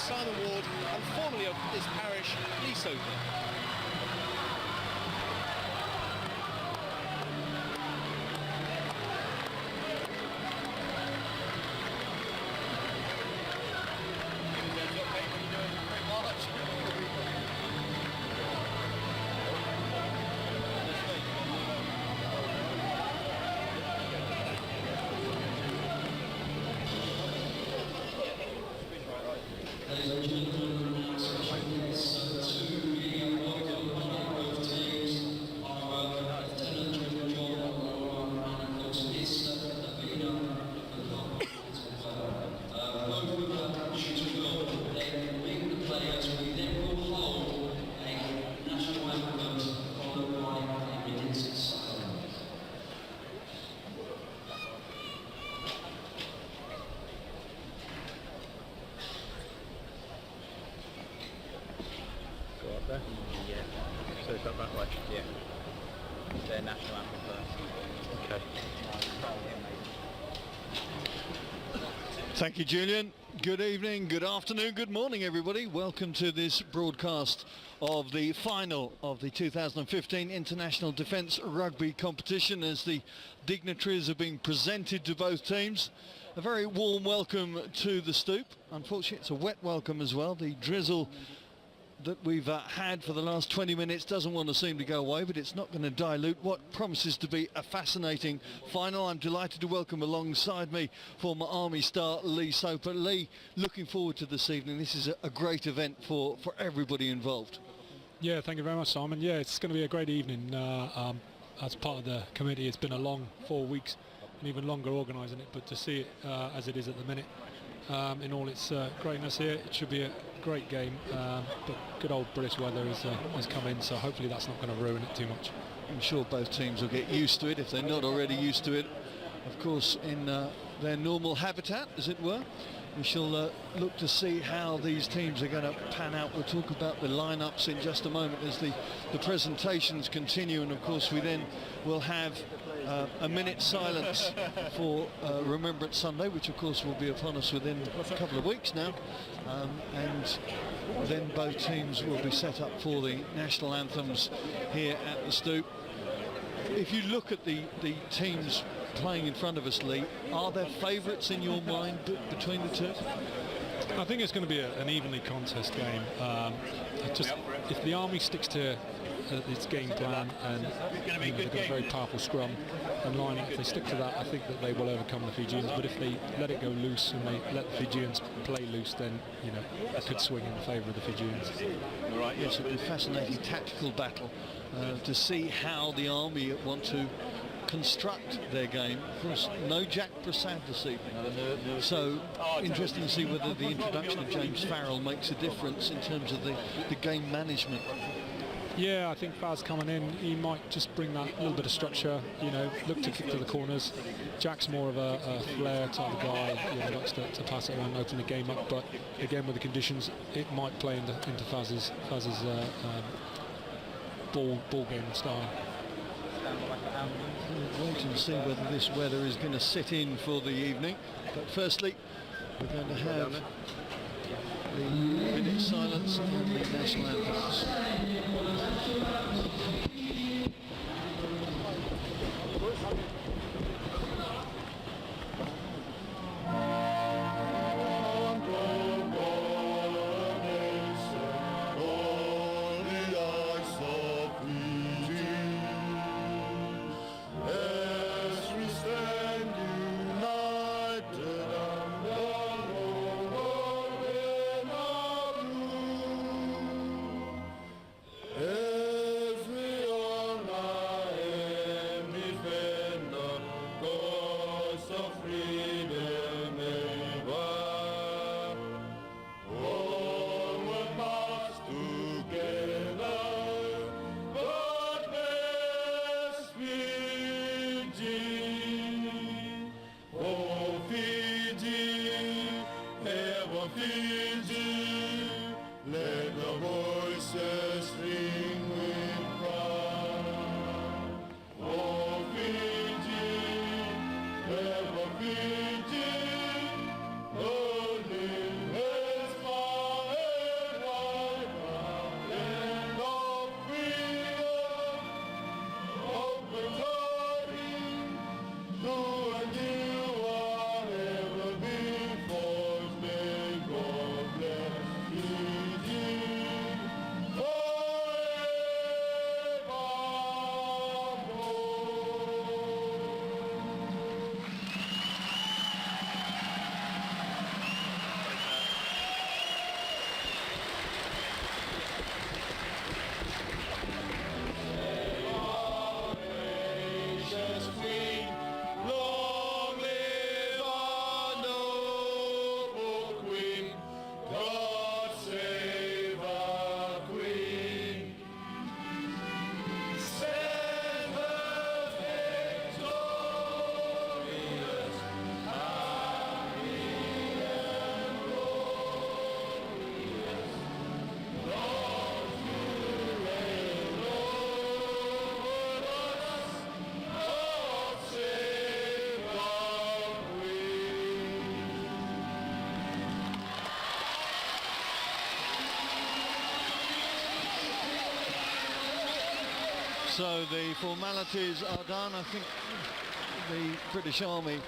Simon Ward, and formerly of this parish, Lee Soper. Yeah. So it's up that way? Yeah. Their national anthem first. Okay. Thank you, Julian. Good evening, good afternoon, good morning, everybody. Welcome to this broadcast of the final of the 2015 International Defence Rugby Competition as the dignitaries are being presented to both teams. A very warm welcome to the Stoop. Unfortunately, it's a wet welcome as well. The drizzle that we've had for the last 20 minutes doesn't want to seem to go away, but it's not going to dilute what promises to be a fascinating final. I'm delighted to welcome alongside me former Army star Lee Soper. Lee, looking forward to this evening. This is a great event for everybody involved. Yeah, thank you very much, Simon. Yeah, it's going to be a great evening. As part of the committee, it's been a long 4 weeks and even longer organising it, but to see it as it is at the minute, in all its greatness here, it should be a great game, but good old British weather has come in, so hopefully that's not going to ruin it too much. I'm sure both teams will get used to it if they're not already used to it, of course, in their normal habitat, as it were. We shall look to see how these teams are going to pan out. We'll talk about the lineups in just a moment as the presentations continue, and of course we then will have a minute's silence for Remembrance Sunday, which of course will be upon us within a couple of weeks now, and then both teams will be set up for the national anthems here at the Stoop. If you look at the teams playing in front of us, Lee, are there favourites in your mind between the two? I think it's going to be an evenly contest game. If the Army sticks to its game plan and they've got a very powerful scrum and lining, if they stick to that, I think that they will overcome the Fijians. But if they let it go loose and they let the Fijians play loose, then it could swing in favour of the Fijians. Right, yes, it'll be a fascinating tactical battle to see how the Army want to construct their game. Of course, no Jack Prasad this evening, so interesting to see whether the introduction of James Farrell makes a difference in terms of the game management. Yeah, I think Faz coming in, he might just bring that little bit of structure, look to kick to the corners. Jack's more of a flair type of guy, likes to pass it around and open the game up, but again with the conditions, it might play into Faz's ball game style. We'll wait and see whether this weather is going to sit in for the evening, but firstly we're going to have the minute silence and the national anthems. So the formalities are done. I think the British Army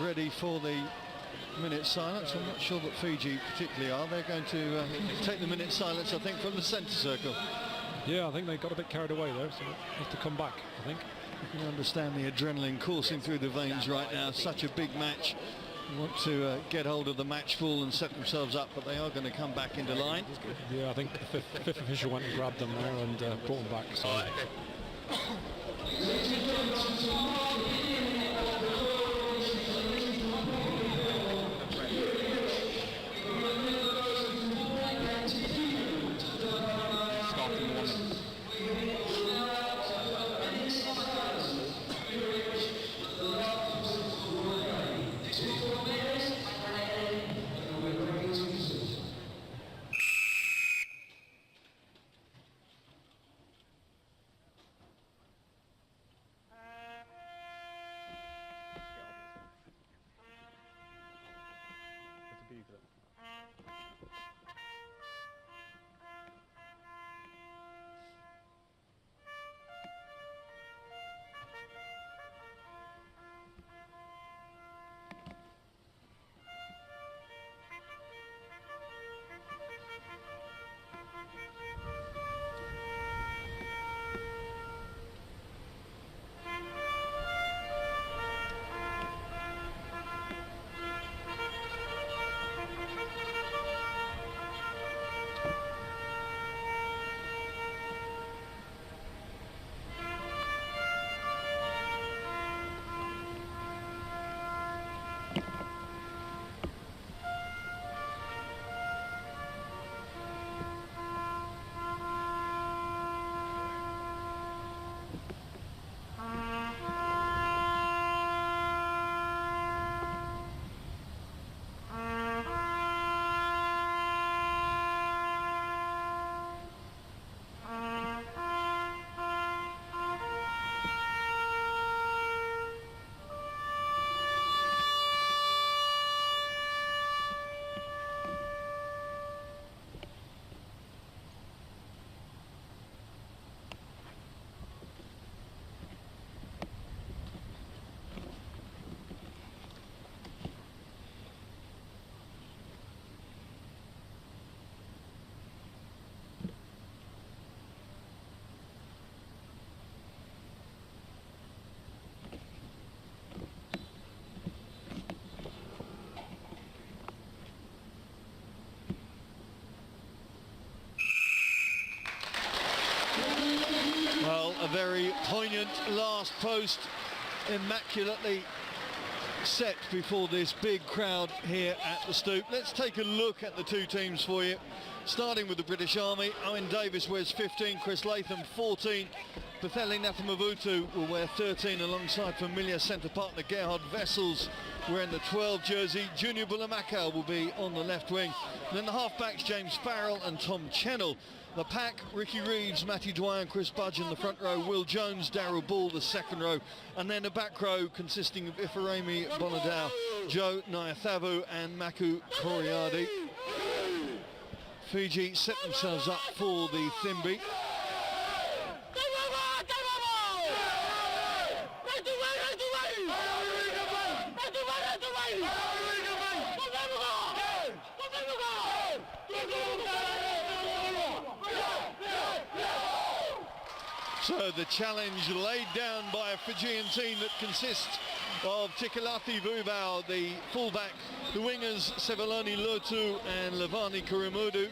ready for the minute silence. I'm not sure that Fiji particularly are. They're going to take the minute silence, I think, from the centre circle. Yeah, I think they got a bit carried away there, so they have to come back, I think. You can understand the adrenaline coursing through the veins right now. Such a big match. They want to get hold of the match ball and set themselves up, but they are going to come back into line. Yeah, I think the fifth official went and grabbed them there and brought them back. So. Well, a very poignant last post, immaculately set before this big crowd here at the Stoop. Let's take a look at the two teams for you. Starting with the British Army, Owen Davis wears 15, Chris Latham 14. Betheli Nathamavuthu will wear 13 alongside familiar centre partner Gerhard Wessels wearing the 12 jersey. Junior Bulamaka will be on the left wing. And then the half-backs, James Farrell and Tom Chennell. The pack, Ricky Reeves, Matty Dwyer and Chris Budge in the front row, Will Jones, Darryl Ball the second row, and then a back row consisting of Ifeanyi Bonadao, Joe Nyathavu and Maku Koriadi. Fiji set themselves up for the Thimby. So the challenge laid down by a Fijian team that consists of Tikalati Vubau, the fullback, the wingers Sevaloni Lotu and Levani Kurimudu,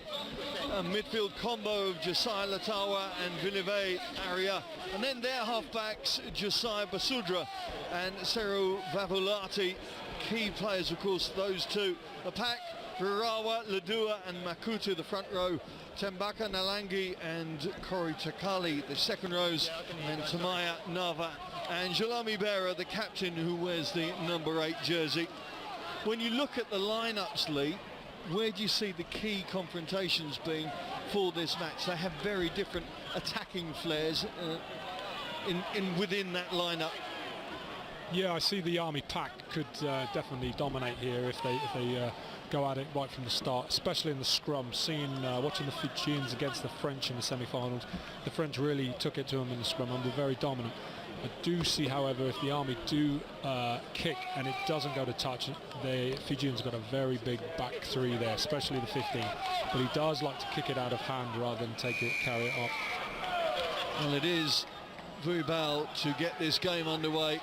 a midfield combo of Josiah Latawa and Vilive Arya, and then their halfbacks Josiah Basudra and Seru Vavulati, key players of course those two. The pack, Virawa, Ladua and Makutu the front row, Tembaka Nalangi and Kori Takali the second rows, and Tamaya Nava and Jalami Bera the captain who wears the number 8 jersey. When you look at the lineups, Lee, where do you see the key confrontations being for this match? They have very different attacking flares within that lineup. Yeah, I see the Army pack could definitely dominate here if they go at it right from the start, especially in the scrum. Watching the Fijians against the French in the semi-finals, the French really took it to them in the scrum and were very dominant. I do see, however, if the Army do kick and it doesn't go to touch, the Fijians got a very big back three there, especially the 15. But he does like to kick it out of hand rather than carry it up. Well, it is Vuibao to get this game underway.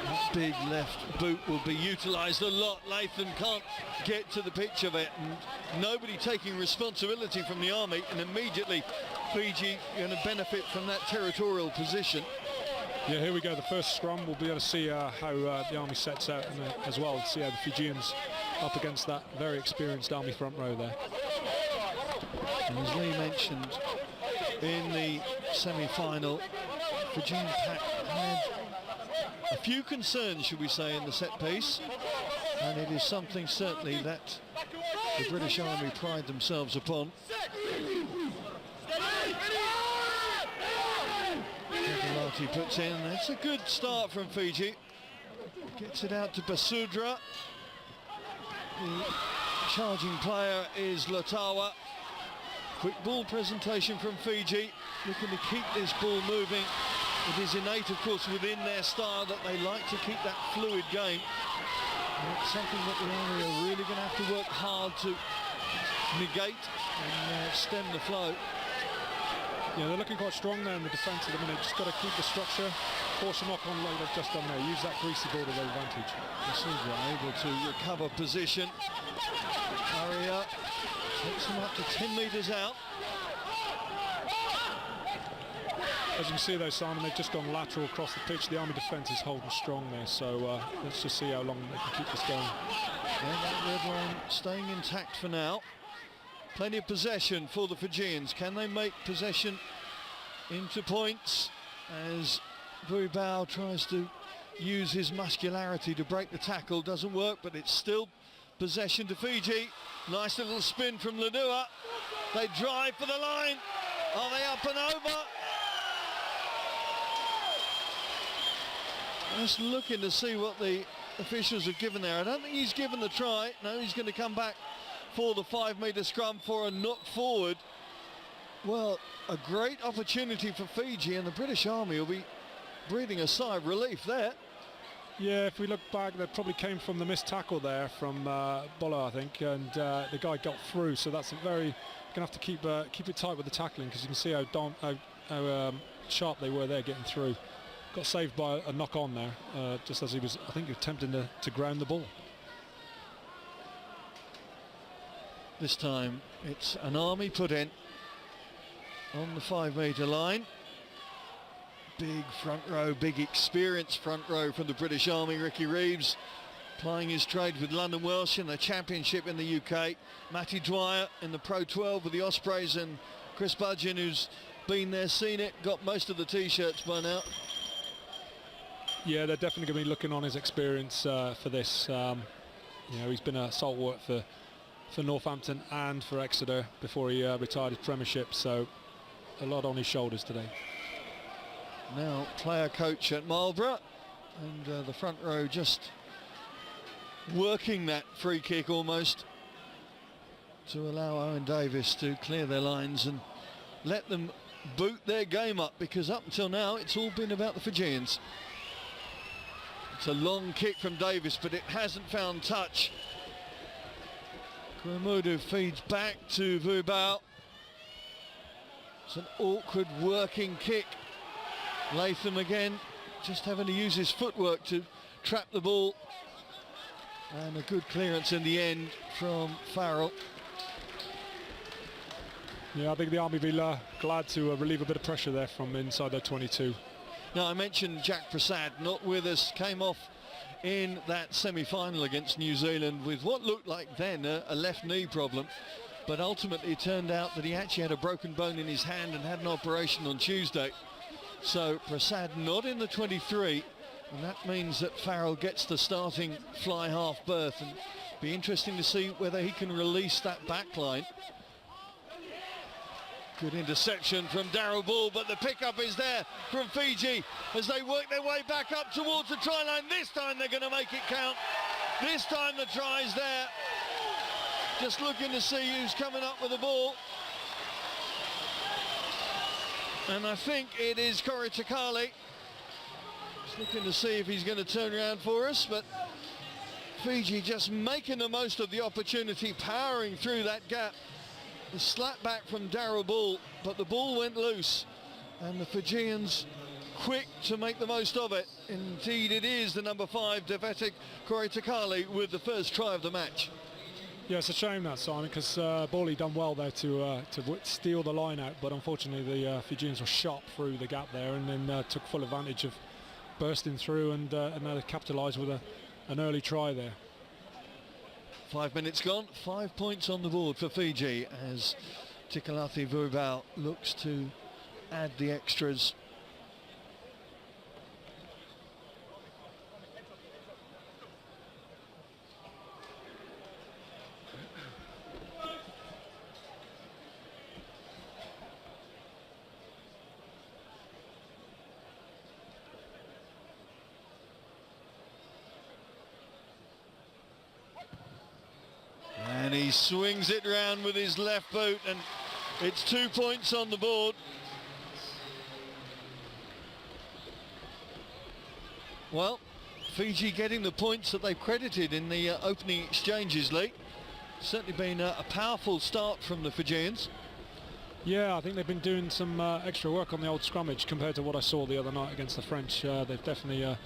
That big left boot will be utilised a lot. Latham can't get to the pitch of it, and nobody taking responsibility from the Army, and immediately Fiji going to benefit from that territorial position. Yeah, here we go, the first scrum. We'll be able to see how the Army sets out as well, see how the Fijians up against that very experienced Army front row there. And as Lee mentioned, in the semi-final, Fijian pack had a few concerns, should we say, in the set piece, and it is something certainly that the British Army pride themselves upon. He puts in, it's a good start from Fiji. Gets it out to Basudra. The charging player is Latawa. Quick ball presentation from Fiji, looking to keep this ball moving. It is innate, of course, within their style that they like to keep that fluid game. And it's something that the Army are really going to have to work hard to negate and stem the flow. Yeah, they're looking quite strong there in the defence at the minute. Just got to keep the structure, force a knock on like they've just done there. Use that greasy ball to their advantage. Basudra able to recover position. Aria takes them up to 10 metres out. As you can see though, Simon, they've just gone lateral across the pitch. The Army defence is holding strong there, so let's just see how long they can keep this going. Yeah, that red line staying intact for now. Plenty of possession for the Fijians. Can they make possession into points as Vuibao tries to use his muscularity to break the tackle? Doesn't work, but it's still possession to Fiji. Nice little spin from Lanua. They drive for the line. Are they up and over? Just looking to see what the officials have given there. I don't think he's given the try. No, he's going to come back for the 5-metre scrum for a knock forward. Well, a great opportunity for Fiji, and the British Army will be breathing a sigh of relief there. Yeah, if we look back, that probably came from the missed tackle there from Bolo, I think, and the guy got through, so that's a very, going to have to keep it tight with the tackling, because you can see how sharp they were there getting through. Got saved by a knock on there, just as he was, I think, attempting to ground the ball. This time it's an Army put in on the 5-metre line. Big front row, big experienced front row from the British Army. Ricky Reeves plying his trade with London Welsh in the Championship in the UK. Matty Dwyer in the Pro 12 with the Ospreys, and Chris Budgeon, who's been there, seen it, got most of the T-shirts by now. Yeah, they're definitely going to be looking on his experience for this. You know, he's been a stalwart for Northampton and for Exeter before he retired his Premiership, so a lot on his shoulders today. Now player coach at Marlborough, and the front row just working that free kick almost to allow Owen Davis to clear their lines and let them boot their game up, because up until now it's all been about the Fijians. It's a long kick from Davis, but it hasn't found touch. Kuramudu feeds back to Vuibao. It's an awkward working kick. Latham again just having to use his footwork to trap the ball, and a good clearance in the end from Farrell. Yeah, I think the Army will be glad to relieve a bit of pressure there from inside their 22. Now, I mentioned Jack Prasad, not with us, came off in that semi-final against New Zealand with what looked like then a left knee problem, but ultimately it turned out that he actually had a broken bone in his hand and had an operation on Tuesday. So Prasad not in the 23, and that means that Farrell gets the starting fly half berth, and be interesting to see whether he can release that back line. Good interception from Darryl Ball, but the pickup is there from Fiji as they work their way back up towards the try line. This time they're going to make it count. This time the try is there. just looking to see who's coming up with the ball. And I think it is Koritakali. Just looking to see if he's going to turn around for us, but Fiji just making the most of the opportunity, powering through that gap. The slap back from Darrell Bull, but the ball went loose, and the Fijians quick to make the most of it. Indeed, it is the number 5, Devetic Koritakali, with the first try of the match. Yeah, it's a shame that, Simon, because Bawley done well there to steal the line out, but unfortunately the Fijians were sharp through the gap there, and then took full advantage of bursting through, and they capitalised with an early try there. 5 minutes gone, 5 points on the board for Fiji as Tikalati Vurubau looks to add the extras. And he swings it round with his left boot, and it's 2 points on the board. Well, Fiji getting the points that they've credited in the opening exchanges, Lee. Certainly been a powerful start from the Fijians. Yeah, I think they've been doing some extra work on the old scrummage compared to what I saw the other night against the French. They've definitely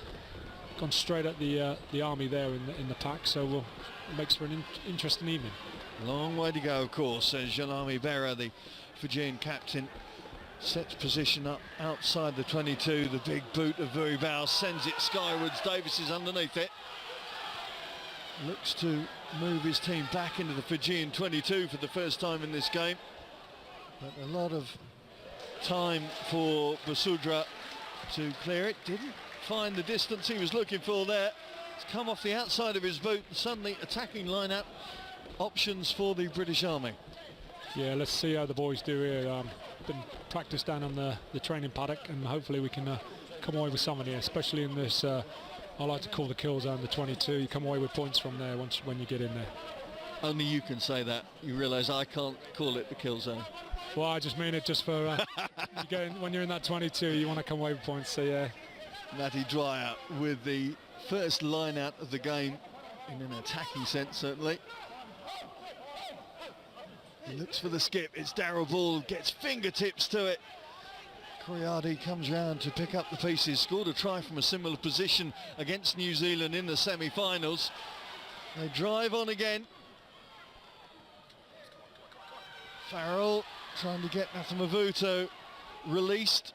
gone straight at the Army there in the pack, so it makes for an interesting evening. Long way to go, of course, as Jalami Berra, the Fijian captain, sets position up outside the 22. The big boot of Vurubau sends it skywards. Davis is underneath it. Looks to move his team back into the Fijian 22 for the first time in this game. But a lot of time for Basudra to clear it. Didn't find the distance he was looking for there. It's come off the outside of his boot, and suddenly attacking lineup options for the British Army. Yeah, let's see how the boys do here. Been practiced down on the training paddock, and hopefully we can come away with something here, especially in this, I like to call the kill zone the 22. You come away with points from there when you get in there. Only you can say that. You realise I can't call it the kill zone. Well, I just mean it just for when you're in that 22, you want to come away with points, so yeah. Matty Dwyer with the first line out of the game in an attacking sense, certainly. He looks for the skip. It's Darrell Bull, gets fingertips to it. Coriardi comes round to pick up the pieces. Scored a try from a similar position against New Zealand in the semi-finals. They drive on again. Farrell trying to get Natamavuto released.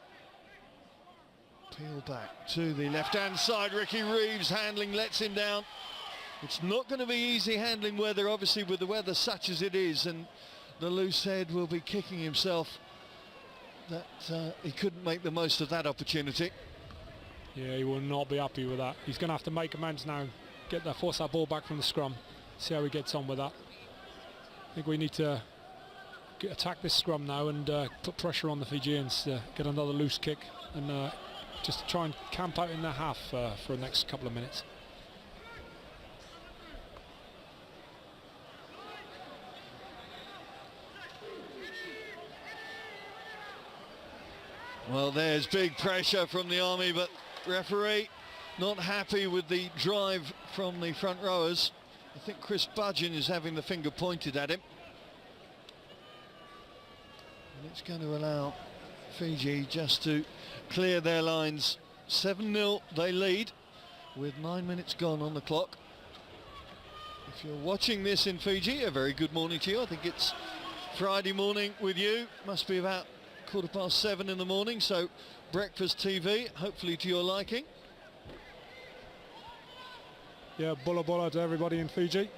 Peel back to the left-hand side. Ricky Reeves handling, lets him down. It's not going to be easy handling weather, obviously, with the weather such as it is, and the loose head will be kicking himself that he couldn't make the most of that opportunity. Yeah, he will not be happy with that. He's going to have to make amends now, force that ball back from the scrum, see how he gets on with that. I think we need to attack this scrum now and put pressure on the Fijians, get another loose kick, and just try and camp out in their half for the next couple of minutes. Well, there's big pressure from the Army, but referee not happy with the drive from the front rowers. I think Chris Budgeon is having the finger pointed at him. And it's going to allow Fiji just to clear their lines. 7-0 they lead with 9 minutes gone on the clock. If you're watching this in Fiji, a very good morning to you. I think it's Friday morning with you. Must be about 7:15 in the morning, so breakfast TV, hopefully to your liking. Yeah, bula bula to everybody in Fiji.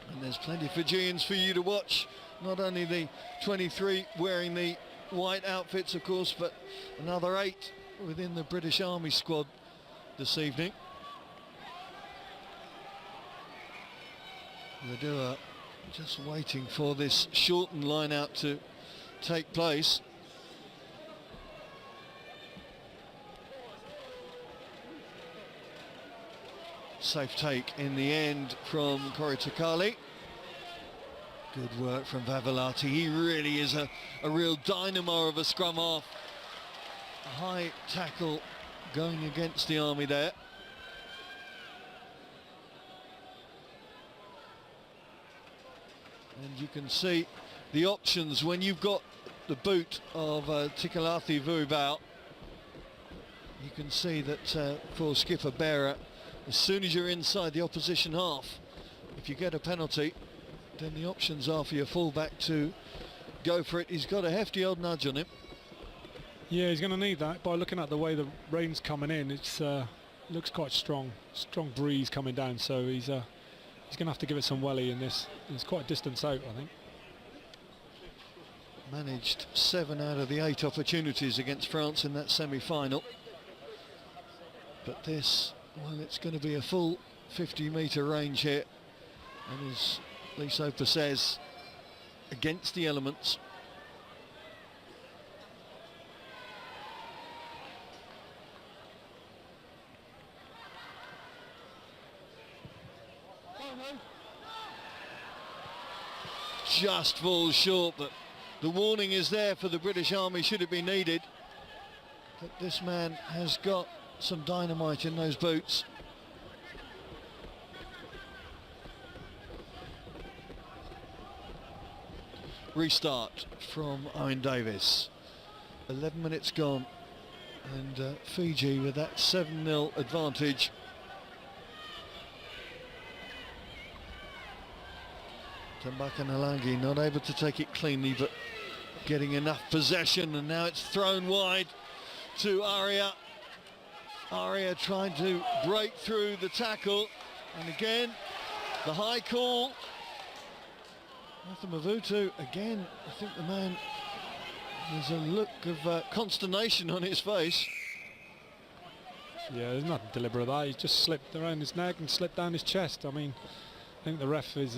And there's plenty of Fijians for you to watch. Not only the 23 wearing the white outfits, of course, but another 8 within the British Army squad this evening. Ladua just waiting for this shortened line out to take place. Safe take in the end from Koritakali. Good work from Vavilati. He really is a real dynamo of a scrum half. A high tackle going against the Army there. And you can see the options when you've got the boot of Tikalathi Vuibao. You can see that for skipper Bearer, as soon as you're inside the opposition half, if you get a penalty, then the options are for your fullback to go for it. He's got a hefty old nudge on him. Yeah, he's going to need that. By looking at the way the rain's coming in, it's looks quite strong breeze coming down. So he's going to have to give it some welly in this. It's quite a distance out, I think. Managed 7 out of the 8 opportunities against France in that semi-final. But this, well, it's going to be a full 50-metre range here. And as Lisopa says, against the elements. Just falls short, but the warning is there for the British Army should it be needed. But this man has got some dynamite in those boots. Restart from Owen Davis. 11 minutes gone, and Fiji with that 7-0 advantage. Tambaka Nalangi not able to take it cleanly, but getting enough possession, and now it's thrown wide to Aria. Aria trying to break through the tackle, and again the high call. Mavutu again. I think the man, there's a look of consternation on his face. Yeah, there's nothing deliberate about that. He just slipped around his neck and slipped down his chest. I mean, I think the ref is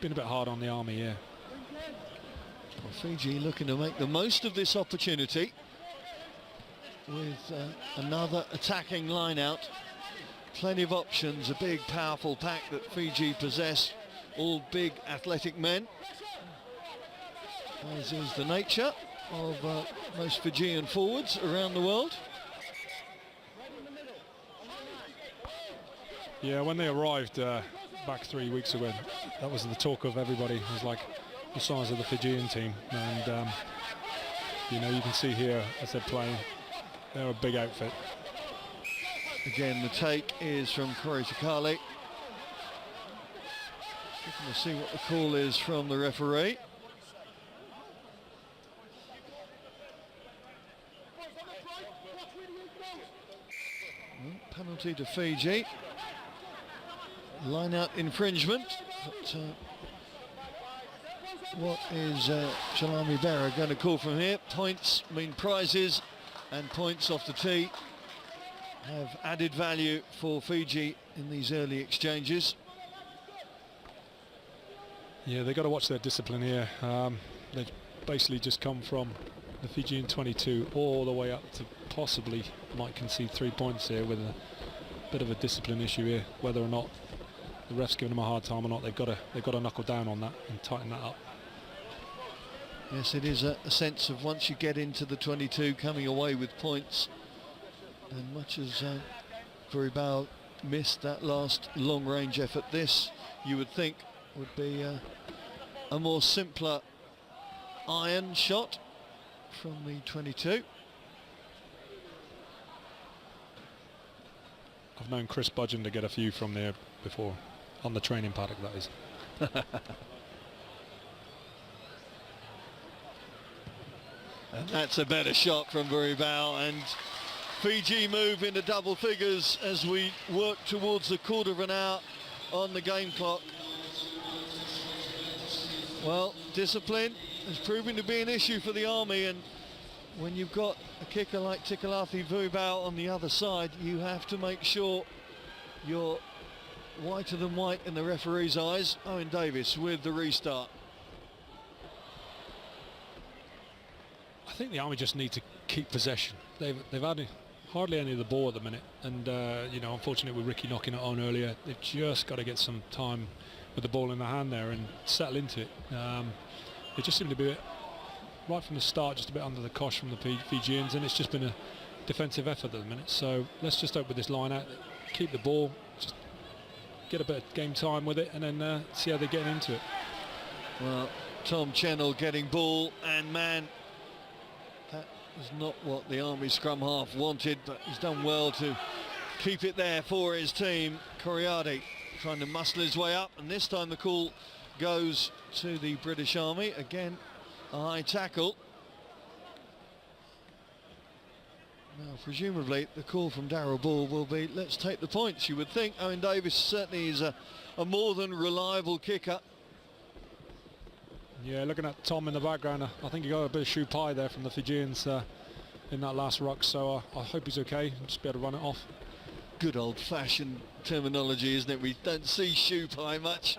been a bit hard on the Army here. Well, Fiji looking to make the most of this opportunity with another attacking line out. Plenty of options, a big powerful pack that Fiji possess, all big athletic men, as is the nature of most Fijian forwards around the world. Yeah, when they arrived back 3 weeks ago, that was the talk of everybody. It was like the size of the Fijian team, and you know, you can see here as they're playing, they're a big outfit. Again, the take is from Corey Takali. Looking to see what the call is from the referee. Penalty to Fiji. Line out infringement. But, what is Shalami Berra going to call from here? Points mean prizes, and points off the tee have added value for Fiji in these early exchanges. Yeah, they've got to watch their discipline here. They've basically just come from the Fijian 22 all the way up to possibly might concede 3 points here, with a bit of a discipline issue here. Whether or not the ref's giving them a hard time or not, they've got to knuckle down on that and tighten that up. Yes, it is a sense of once you get into the 22, coming away with points. And much as Vuibao missed that last long-range effort, this you would think would be a more simpler iron shot from the 22. I've known Chris Budgeon to get a few from there before, on the training paddock, that is. And that's a better shot from Vuibao, and Fiji move into double figures as we work towards the quarter of an hour on the game clock. Well, discipline is proving to be an issue for the Army, and when you've got a kicker like Tikalathi Vuibao on the other side, you have to make sure you're whiter than white in the referee's eyes. Owen Davis with the restart. I think the Army just need to keep possession. They've had hardly any of the ball at the minute, and you know, unfortunately with Ricky knocking it on earlier, they've just got to get some time with the ball in the hand there and settle into it. It just seemed to be right from the start just a bit under the cosh from the Fijians, and it's just been a defensive effort at the minute. So let's just hope with this line out, keep the ball, just get a bit of game time with it, and then see how they're getting into it. Well, Tom Chennell getting ball and man. That was not what the Army scrum half wanted, but he's done well to keep it there for his team. Coriardi trying to muscle his way up, and this time the call goes to the British Army. Again, a high tackle. Now, presumably, the call from Darrell Ball will be, let's take the points, you would think. Owen Davis certainly is a more than reliable kicker. Yeah, looking at Tom in the background, I think he got a bit of shoe pie there from the Fijians in that last ruck, so I hope he's okay and just be able to run it off. Good old-fashioned terminology, isn't it? We don't see shoe pie much,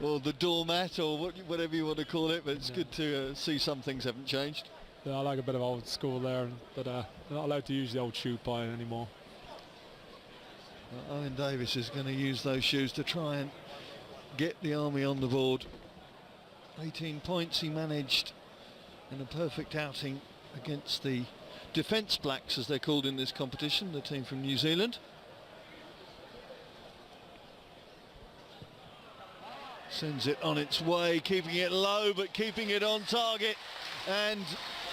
or the doormat, or whatever you want to call it, but it's good to see some things haven't changed. Yeah, I like a bit of old school there, but they're not allowed to use the old shoe pie anymore. Well, Owen Davis is going to use those shoes to try and get the Army on the board. 18 points he managed in a perfect outing against the Defence Blacks, as they're called in this competition, the team from New Zealand. Sends it on its way, keeping it low but keeping it on target, and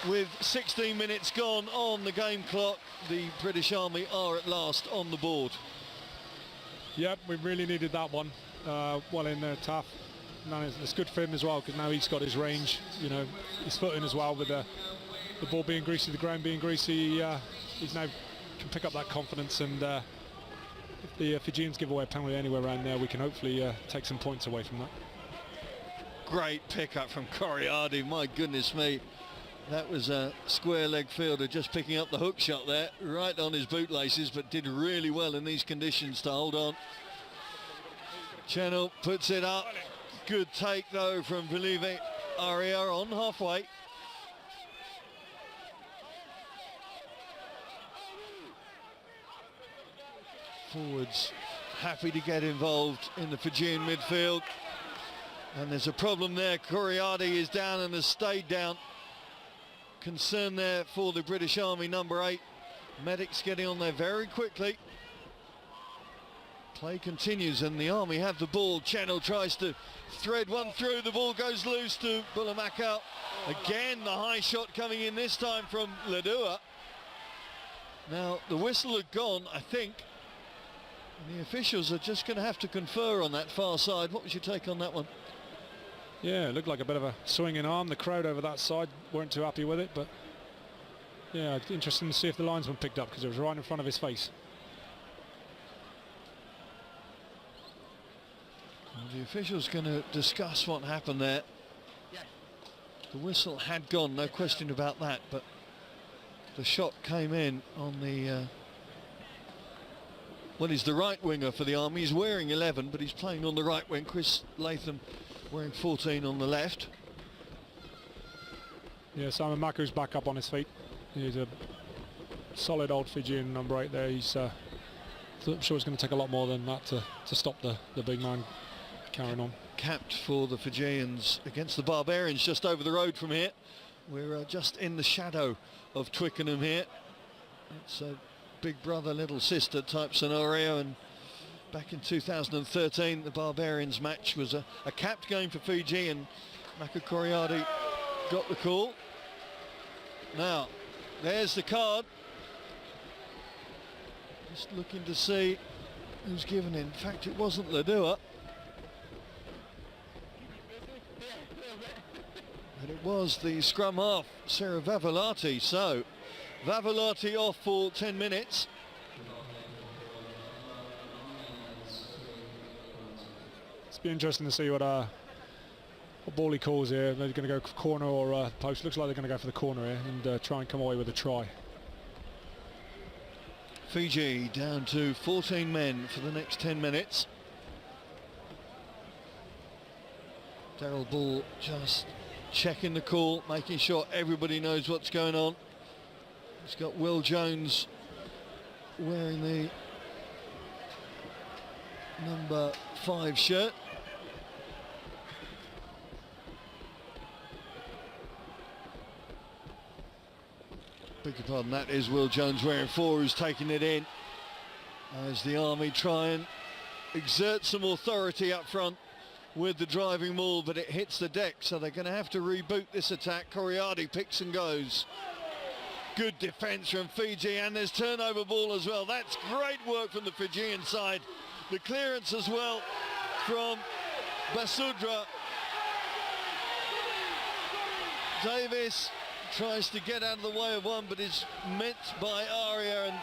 with 16 minutes gone on the game clock, the British Army are at last on the board. Yep, we really needed that one. Well in there, tough. No, it's good for him as well, because now he's got his range, you know, his footing as well, with the ball being greasy, the ground being greasy. He's now can pick up that confidence, and if the Fijians give away a penalty anywhere around there, we can hopefully take some points away from that. Great pickup from Coriardi, my goodness me. That was a square leg fielder just picking up the hook shot there, right on his bootlaces, but did really well in these conditions to hold on. Chennell puts it up. Good take though from Vilive Aria on halfway. Forwards happy to get involved in the Fijian midfield. And there's a problem there. Coriardi is down and has stayed down. Concern there for the British Army, number 8. Medics getting on there very quickly. Play continues and the Army have the ball. Chennell tries to thread one through. The ball goes loose to Bulamakau. Again, the high shot coming in, this time from Ledua. Now, the whistle had gone, I think. And the officials are just going to have to confer on that far side. What was your take on that one? Yeah, it looked like a bit of a swinging arm. The crowd over that side weren't too happy with it, but yeah, it's interesting to see if the linesman picked up, because it was right in front of his face. Well, the official's going to discuss what happened there. The whistle had gone, no question about that, but the shot came in on the well, he's the right winger for the Army. He's wearing 11, but he's playing on the right wing. Chris Latham wearing 14 on the left. Yeah, Simon Maku's back up on his feet. He's a solid old Fijian number 8 there. He's I'm sure it's going to take a lot more than that to stop the big man carrying on. Capped for the Fijians against the Barbarians just over the road from here. We're just in the shadow of Twickenham here. It's a big brother, little sister type scenario, and back in 2013 the Barbarians match was a capped game for Fiji, and Maka Coriardi got the call. Now, there's the card. Just looking to see who's given it. In fact, it wasn't Ledua. And it was the scrum half, Sarah Vavolati. So, Vavolati off for 10 minutes. It's be interesting to see what ball he calls here. They're going to go corner or post. Looks like they're going to go for the corner here and try and come away with a try. Fiji down to 14 men for the next 10 minutes. Darrell Ball just checking the call, making sure everybody knows what's going on. He's got Will Jones wearing the number 5 shirt. beg your pardon, that is Will Jones wearing 4 who's taking it in as the Army try and exert some authority up front with the driving maul, but it hits the deck, so they're going to have to reboot this attack. Coriardi picks and goes. Good defence from Fiji, and there's turnover ball as well. That's great work from the Fijian side. The clearance as well from Basudra. Davis tries to get out of the way of one, but is met by Aria and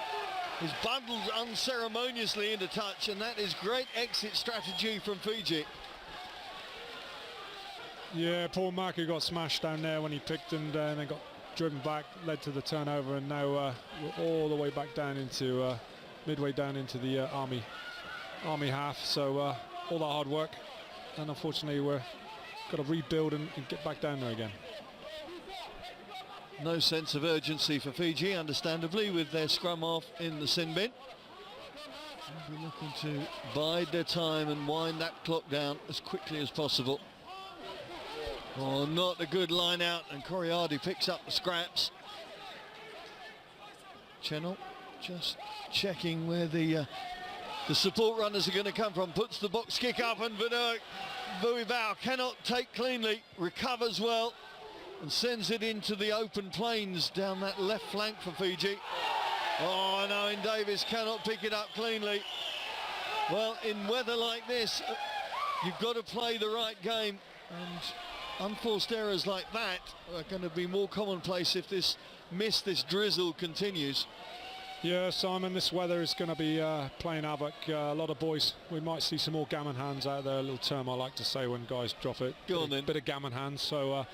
is bundled unceremoniously into touch, and that is great exit strategy from Fiji. Yeah, Paul Marker got smashed down there when he picked and then got driven back, led to the turnover, and now we're all the way back down into midway down into the Army half. So all that hard work, and unfortunately we're got to rebuild and get back down there again. No sense of urgency for Fiji, understandably, with their scrum off in the sin bin. They'll be looking to bide their time and wind that clock down as quickly as possible. Oh, not a good line out, and Coriardi picks up the scraps. Channel just checking where the support runners are going to come from, puts the box kick up, and Vuibao cannot take cleanly, recovers well, and sends it into the open plains down that left flank for Fiji. Oh no, and Davis cannot pick it up cleanly. Well, in weather like this, you've got to play the right game, and unforced errors like that are going to be more commonplace if this drizzle continues. Yeah, Simon, this weather is going to be playing havoc. A lot of boys, we might see some more gammon hands out there, a little term I like to say when guys drop it. Go on then. Bit of gammon hands, so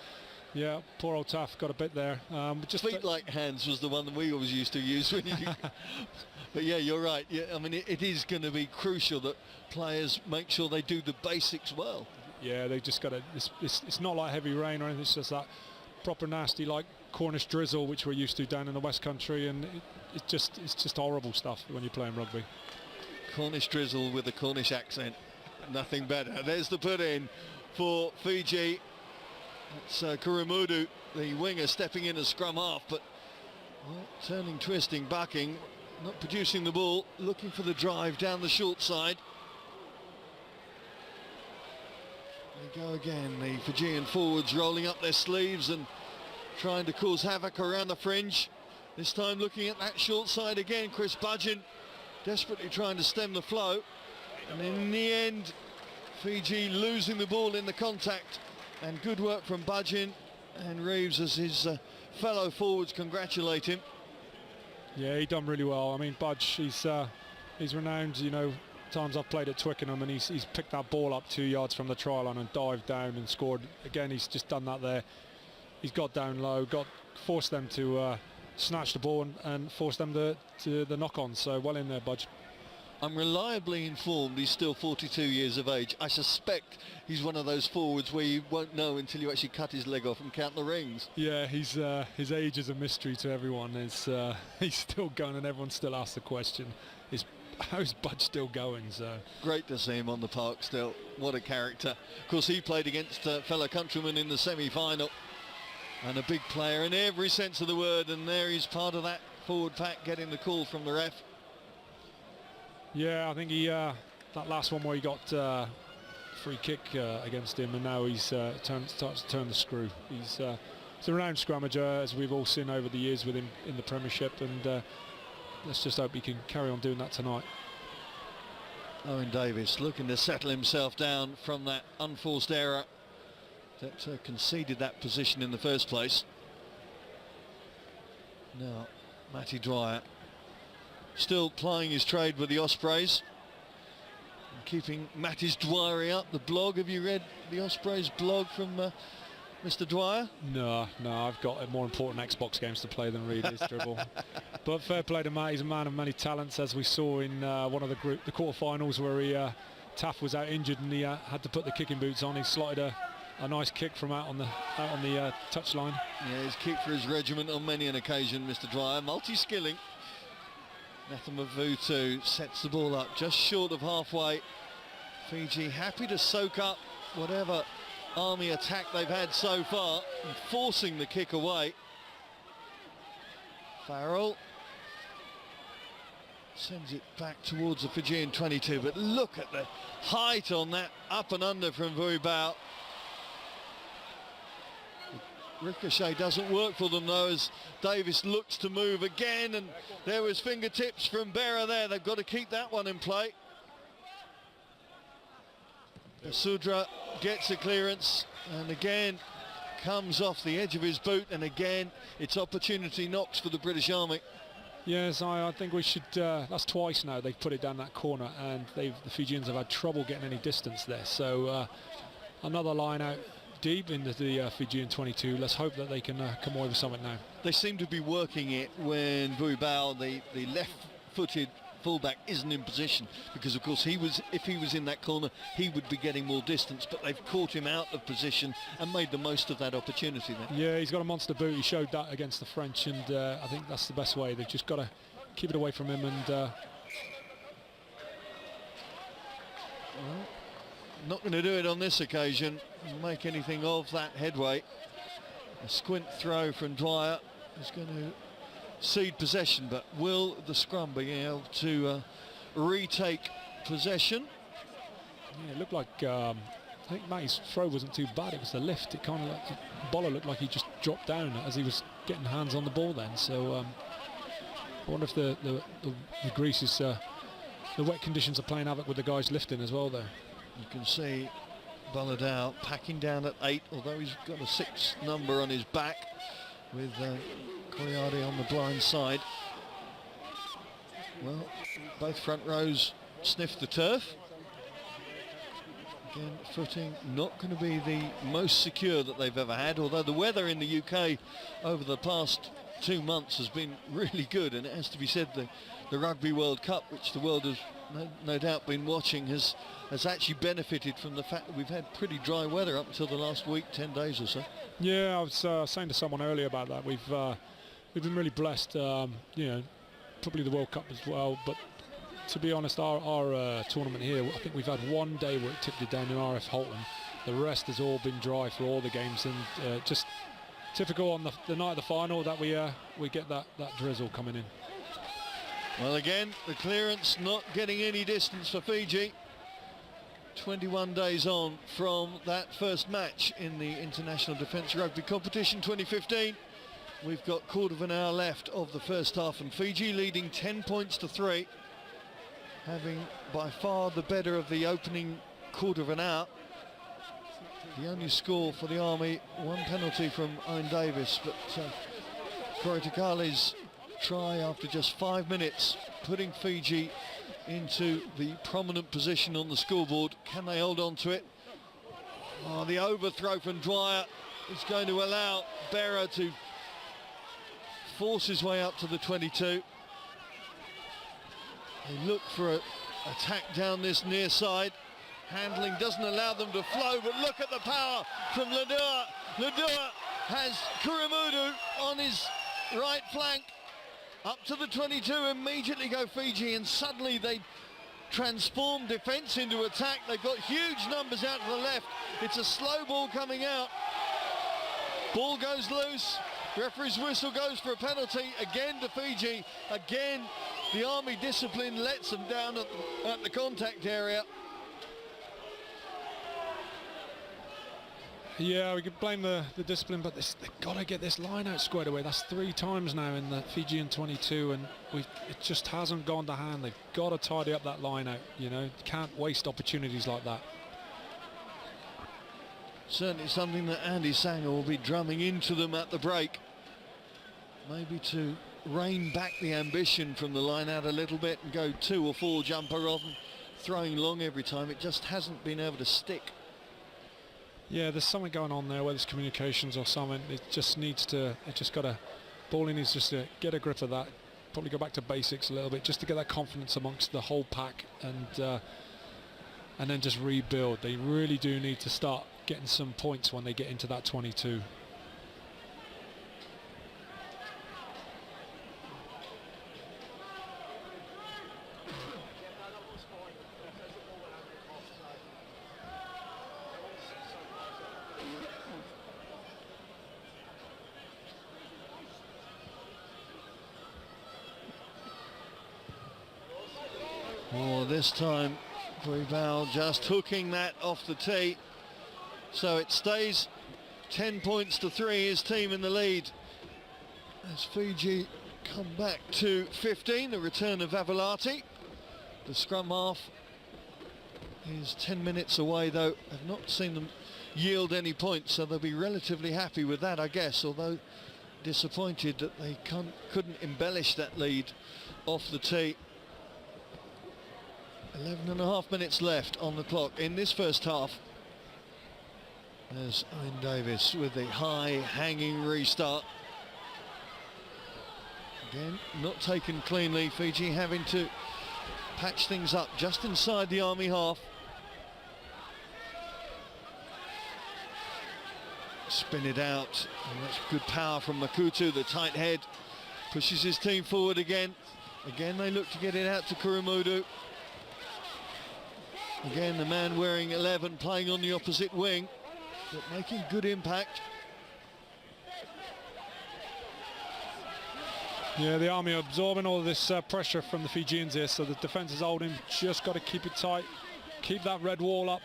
yeah, poor old Taff got a bit there. Just feet like hands was the one that we always used to use when you but yeah, you're right. Yeah, I mean, it is going to be crucial that players make sure they do the basics well. Yeah, they just got to, it's not like heavy rain or anything, it's just that proper nasty like Cornish drizzle which we're used to down in the West Country, and it's just horrible stuff when you're playing rugby. Cornish drizzle with a Cornish accent, nothing better. There's the put in for Fiji. It's Kurumudu, the winger, stepping in as scrum half, but well, turning, twisting, bucking, not producing the ball, looking for the drive down the short side. They go again, the Fijian forwards rolling up their sleeves and trying to cause havoc around the fringe. This time looking at that short side again, Chris Budgeon desperately trying to stem the flow. And in the end, Fiji losing the ball in the contact. And good work from Budgeon, and Reeves, as his fellow forwards congratulate him. Yeah, he done really well. I mean, Budge, he's renowned, you know, times I've played at Twickenham, and he's picked that ball up 2 yards from the try line and dived down and scored. Again, he's just done that there. He's got down low, forced them to snatch the ball and forced them to the knock-on. So well in there, Budge. I'm reliably informed he's still 42 years of age. I suspect he's one of those forwards where you won't know until you actually cut his leg off and count the rings. Yeah, his age is a mystery to everyone. He's still going, and everyone still asks the question, how's Budge still going? So great to see him on the park still. What a character. Of course, he played against fellow countrymen in the semi-final, and a big player in every sense of the word, and there he's part of that forward pack getting the call from the ref. Yeah, I think that last one where he got free kick against him, and now he's starts to turn the screw. He's a renowned scrummager, as we've all seen over the years with him in the Premiership, and let's just hope he can carry on doing that tonight. Owen Davis looking to settle himself down from that unforced error that conceded that position in the first place. Now, Matty Dwyer still plying his trade with the Ospreys, and keeping Matty's Dwyer up. The blog, have you read the Ospreys blog from Mr. Dwyer? No, I've got more important Xbox games to play than read his dribble. But fair play to Matt, he's a man of many talents, as we saw in one of the quarterfinals where Taff was out injured and he had to put the kicking boots on. He slotted a nice kick from out on the touchline. Yeah, he's kicked for his regiment on many an occasion, Mr. Dwyer, multi-skilling. Nathamavutu sets the ball up just short of halfway. Fiji happy to soak up whatever Army attack they've had so far, and forcing the kick away. Farrell sends it back towards the Fijian 22, but look at the height on that up and under from Vuibao. Ricochet doesn't work for them though, as Davis looks to move again, and there was fingertips from Berra there. They've got to keep that one in play. Basudra gets a clearance and again comes off the edge of his boot, and again it's opportunity knocks for the British Army. Yes, I think we should, that's twice now they've put it down that corner, and the Fijians have had trouble getting any distance there. So another line out deep into the Fijian 22. Let's hope that they can come away with something now. They seem to be working it when Vuibao, the left-footed fullback, isn't in position, because of course if he was in that corner he would be getting more distance, but they've caught him out of position and made the most of that opportunity there. Yeah, he's got a monster boot. He showed that against the French, and I think that's the best way. They've just got to keep it away from him, and well, not going to do it on this occasion, make anything of that headway. A squint throw from Dwyer is going to cede possession, but will the scrum be able to retake possession? Yeah, it looked like I think Matty's throw wasn't too bad. It was the lift. It kind of Boller looked like he just dropped down as he was getting hands on the ball then. So I wonder if the grease is the wet conditions are playing havoc with the guys lifting as well there. You can see Balladao packing down at 8, although he's got a 6 number on his back, with Coriardi on the blind side. Well, both front rows sniff the turf. Again, footing not going to be the most secure that they've ever had, although the weather in the UK over the past 2 months has been really good, and it has to be said the Rugby World Cup, which the world has no doubt been watching, has actually benefited from the fact that we've had pretty dry weather up until the last week, 10 days or so. Yeah, I was saying to someone earlier about that. We've been really blessed, you know, probably the World Cup as well, but to be honest, our tournament here, I think we've had one day where it tipped it down in RF Holton. The rest has all been dry for all the games, and just typical on the night of the final that we get that drizzle coming in. Well, again, the clearance not getting any distance for Fiji. 21 days on from that first match in the International Defence Rugby Competition 2015. We've got quarter of an hour left of the first half, and Fiji leading 10 points to 3, having by far the better of the opening quarter of an hour. The only score for the Army, one penalty from Owen Davis, but Corey Takali's try after just 5 minutes, putting Fiji into the prominent position on the scoreboard. Can they hold on to it? Oh, the overthrow from Dwyer is going to allow Berra to force his way up to the 22. They look for an attack down this near side. Handling doesn't allow them to flow, but look at the power from Ladua. Ladua has Kurimudu on his right flank. Up to the 22, immediately go Fiji, and suddenly they transform defence into attack. They've got huge numbers out to the left. It's a slow ball coming out. Ball goes loose. Referee's whistle goes for a penalty again to Fiji. Again, the Army discipline lets them down at the contact area. Yeah, we could blame the discipline, but they've got to get this line out squared away. That's 3 times now in the Fijian 22, and it just hasn't gone to hand. They've got to tidy up that line out, you know. Can't waste opportunities like that. Certainly something that Andy Sanger will be drumming into them at the break. Maybe to rein back the ambition from the line out a little bit and go 2 or 4 jumper rather than throwing long every time. It just hasn't been able to stick. Yeah, there's something going on there, whether it's communications or something. It just needs to, Bowling needs just to get a grip of that, probably go back to basics a little bit, just to get that confidence amongst the whole pack, and then just rebuild. They really do need to start getting some points when they get into that 22. Oh, this time Guibao just hooking that off the tee. So it stays 10 points to 3, his team in the lead. As Fiji come back to 15, the return of Avalati. The scrum half is 10 minutes away, though. I've not seen them yield any points, so they'll be relatively happy with that, I guess, although disappointed that they couldn't embellish that lead off the tee. 11.5 minutes left on the clock in this first half. There's Owen Davis with the high hanging restart. Again, not taken cleanly. Fiji having to patch things up just inside the Army half. Spin it out, and that's good power from Makutu. The tight head pushes his team forward again. Again, they look to get it out to Kurumudu. Again, the man wearing 11 playing on the opposite wing, but making good impact. Yeah, the Army are absorbing all of this pressure from the Fijians here, so the defence is holding. Just got to keep it tight, keep that red wall up,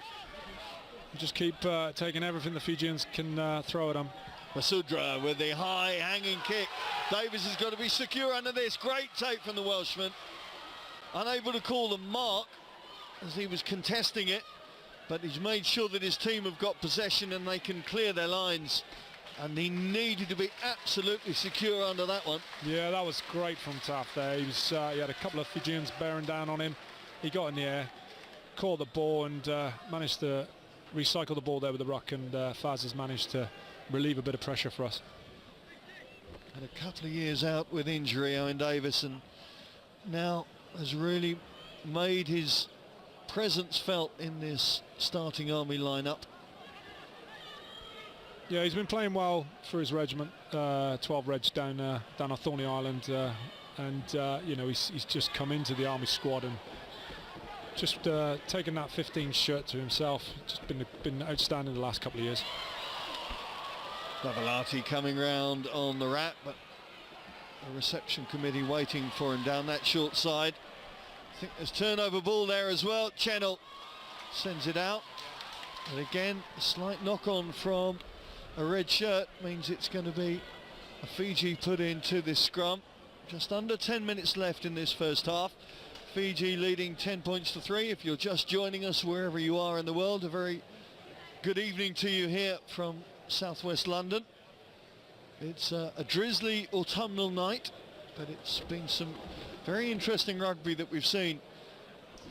and just keep taking everything the Fijians can throw at them. Masudra with the high hanging kick. Davis has got to be secure under this. Great take from the Welshman. Unable to call the mark as he was contesting it, but he's made sure that his team have got possession and they can clear their lines. And he needed to be absolutely secure under that one. Yeah, that was great from Taff there. He had a couple of Fijians bearing down on him. He got in the air, caught the ball, and managed to recycle the ball there with the ruck, and Faz has managed to relieve a bit of pressure for us. Had a couple of years out with injury, Owen Davis, and now has really made his presence felt in this starting Army lineup. Yeah, he's been playing well for his regiment, 12 Reg down on Thorney Island, and you know, he's just come into the Army squad and just taken that 15 shirt to himself. Just been outstanding the last couple of years. Babalati coming round on the wrap, but the reception committee waiting for him down that short side. I think there's turnover ball there as well. Chennel sends it out, and again a slight knock on from a red shirt means it's going to be a Fiji put into this scrum. Just under 10 minutes left in this first half. Fiji leading 10 points to 3. If you're just joining us wherever you are in the world, a very good evening to you here from southwest London. It's a drizzly autumnal night, but it's been some very interesting rugby that we've seen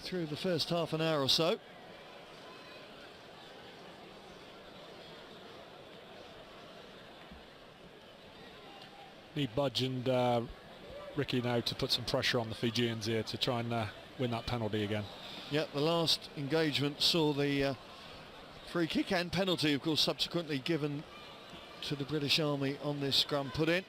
through the first half an hour or so. Need Budge and Ricky now to put some pressure on the Fijians here to try and win that penalty again. Yeah, the last engagement saw the free kick and penalty, of course, subsequently given to the British Army on this scrum put in.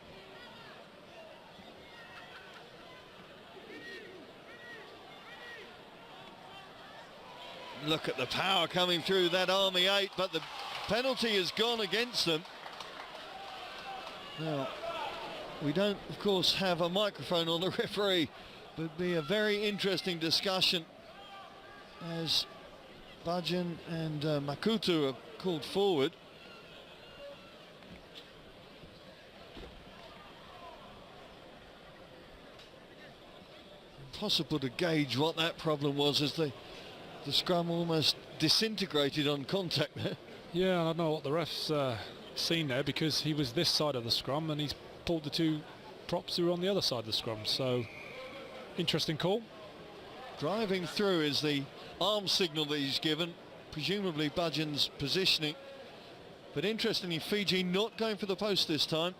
Look at the power coming through that Army 8, but the penalty has gone against them. Now, we don't, of course, have a microphone on the referee, but it'd be a very interesting discussion as Bajan and Makutu are called forward. Impossible to gauge what that problem was as the scrum almost disintegrated on contact there. Yeah, I don't know what the ref's seen there, because he was this side of the scrum and he's pulled the two props who were on the other side of the scrum. So, interesting call. Driving through is the arm signal that he's given, presumably Bajan's positioning. But interestingly, Fiji not going for the post this time.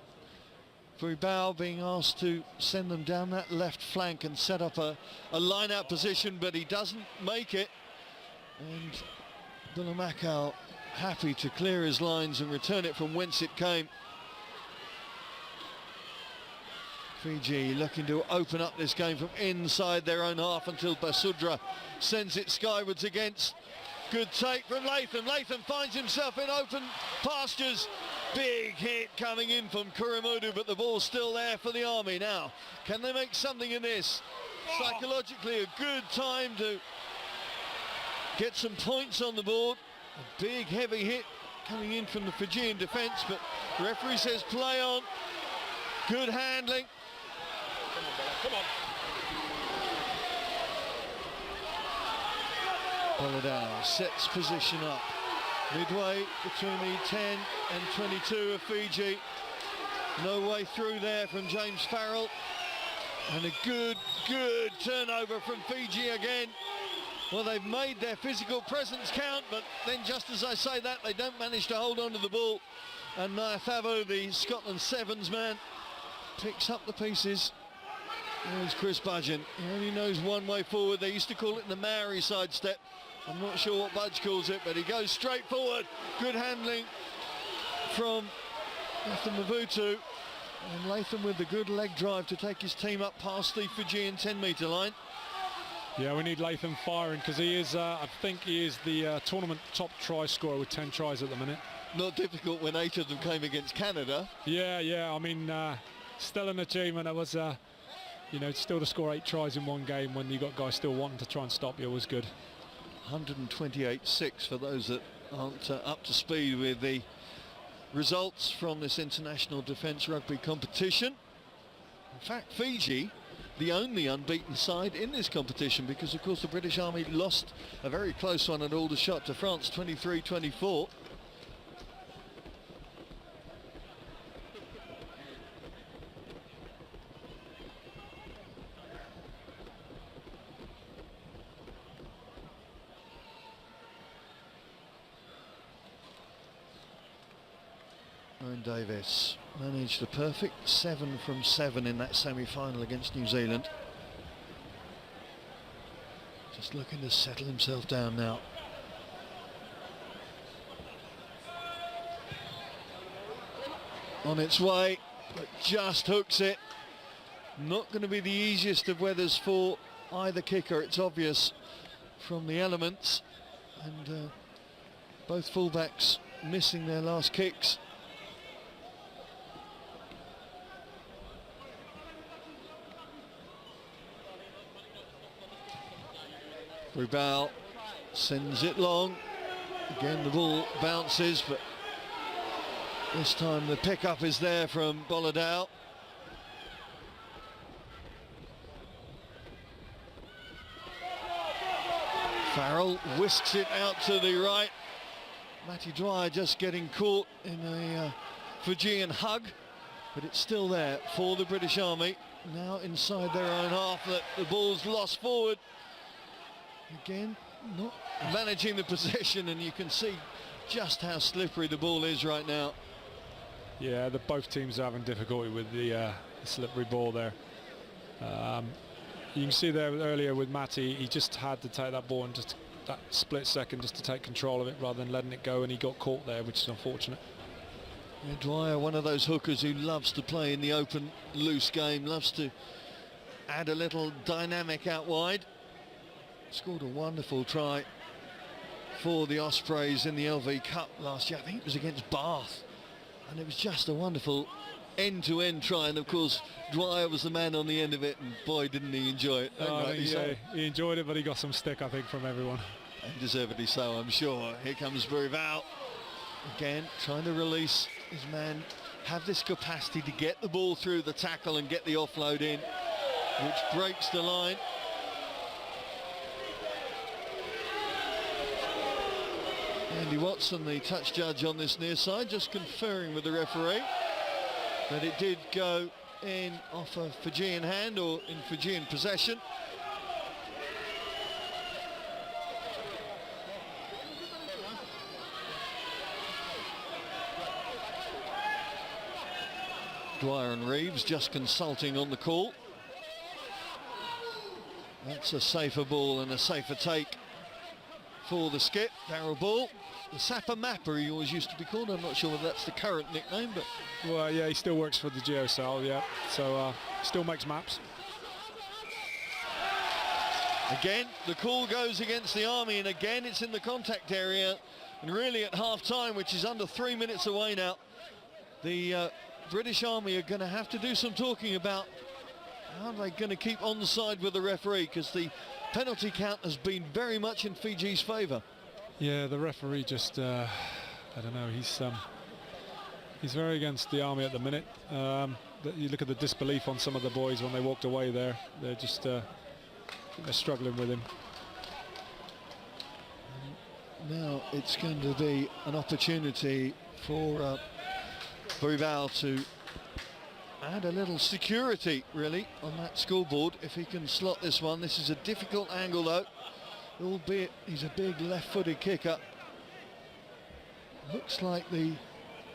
Guibao being asked to send them down that left flank and set up a line-out position, but he doesn't make it. And Bulamakau happy to clear his lines and return it from whence it came. Fiji looking to open up this game from inside their own half until Basudra sends it skywards against. Good take from Latham. Latham finds himself in open pastures. Big hit coming in from Kurumudu, but the ball's still there for the Army. Now, can they make something in this? psychologically a good time to get some points on the board. A big heavy hit coming in from the Fijian defence, but the referee says play on. Good handling. Come on. Boladao sets position up midway between the 10 and 22 of Fiji. No way through there from James Farrell, and a good turnover from Fiji again. Well, they've made their physical presence count, but then just as I say that, they don't manage to hold on to the ball, and Naithavo, the Scotland Sevens man, picks up the pieces. There's Chris Budgeon. He only knows one way forward. They used to call it the Maori sidestep. I'm not sure what Budge calls it, but he goes straight forward. Good handling from Latham Mavutu, and Latham with the good leg drive to take his team up past the Fijian 10-metre line. Yeah, we need Latham firing, because he is, I think he is the tournament top try scorer with 10 tries at the minute. Not difficult when 8 of them came against Canada. Yeah, I mean, still an achievement. It was, you know, still to score 8 tries in one game when you got guys still wanting to try and stop you was good. 128-6 for those that aren't up to speed with the results from this international defence rugby competition. In fact, Fiji, the only unbeaten side in this competition, because of course the British Army lost a very close one at Aldershot to France, 23-24. Ryan Davis managed a perfect 7 from 7 in that semi-final against New Zealand. Just looking to settle himself down now. On its way, but just hooks it. Not going to be the easiest of weathers for either kicker, it's obvious from the elements, and both fullbacks missing their last kicks. Rubal sends it long. Again, the ball bounces, but this time the pickup is there from Boladao. Farrell whisks it out to the right. Matty Dwyer just getting caught in a Fijian hug, but it's still there for the British Army. Now inside their own half, that the ball's lost forward. Again, not managing the possession, and you can see just how slippery the ball is right now. Yeah, both teams are having difficulty with the slippery ball there. You can see there earlier with Matty, he just had to take that ball and just that split second just to take control of it rather than letting it go, and he got caught there, which is unfortunate. Yeah, Dwyer, one of those hookers who loves to play in the open, loose game, loves to add a little dynamic out wide. Scored a wonderful try for the Ospreys in the LV Cup last year. I think it was against Bath, and it was just a wonderful end-to-end try, and of course Dwyer was the man on the end of it, and boy didn't he enjoy it. He enjoyed it, but he got some stick, I think, from everyone. And deservedly so, I'm sure. Here comes Burival again, trying to release his man, have this capacity to get the ball through the tackle and get the offload in, which breaks the line. Andy Watson, the touch judge on this near side, just conferring with the referee that it did go in off a Fijian hand, or in Fijian possession. Dwyer and Reeves just consulting on the call. That's a safer ball and a safer take for the skip. Darryl Ball, the Sapper Mapper he always used to be called. I'm not sure whether that's the current nickname, but well, yeah, he still works for the GeoSal, yeah, so still makes maps. Again, the call goes against the Army, and again it's in the contact area, and really at half-time, which is under 3 minutes away now, the British Army are going to have to do some talking about How are they going to keep onside with the referee? Because the penalty count has been very much in Fiji's favour. Yeah, the referee just, I don't know, he's very against the Army at the minute. You look at the disbelief on some of the boys when they walked away there. They're just, they're struggling with him. Now it's going to be an opportunity for Rival to add a little security, really, on that scoreboard if he can slot this one. This is a difficult angle, though, albeit he's a big left-footed kicker. Looks like the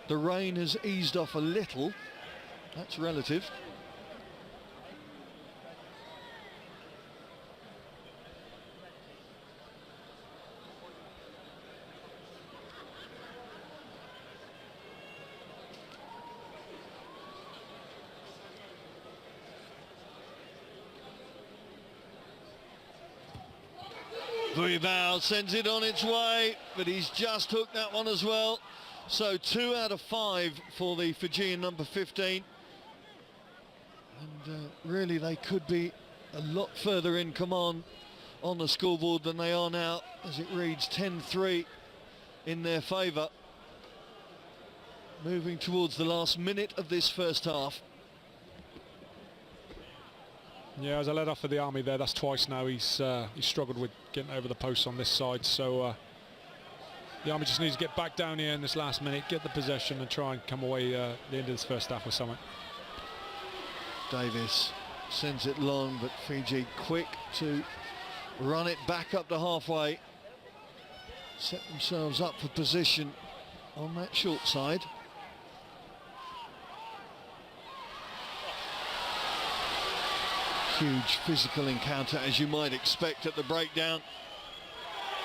rain has eased off a little. That's relative. Rival sends it on its way, but he's just hooked that one as well. So 2 out of 5 for the Fijian number 15. And really they could be a lot further in command on the scoreboard than they are now, as it reads 10-3 in their favour. Moving towards the last minute of this first half. Yeah, as a let off for the Army there, that's twice now he's struggled with getting over the posts on this side, so the Army just needs to get back down here in this last minute, get the possession and try and come away at the end of this first half with something. Davis sends it long, but Fiji quick to run it back up to halfway, set themselves up for position on that short side. Huge physical encounter, as you might expect at the breakdown.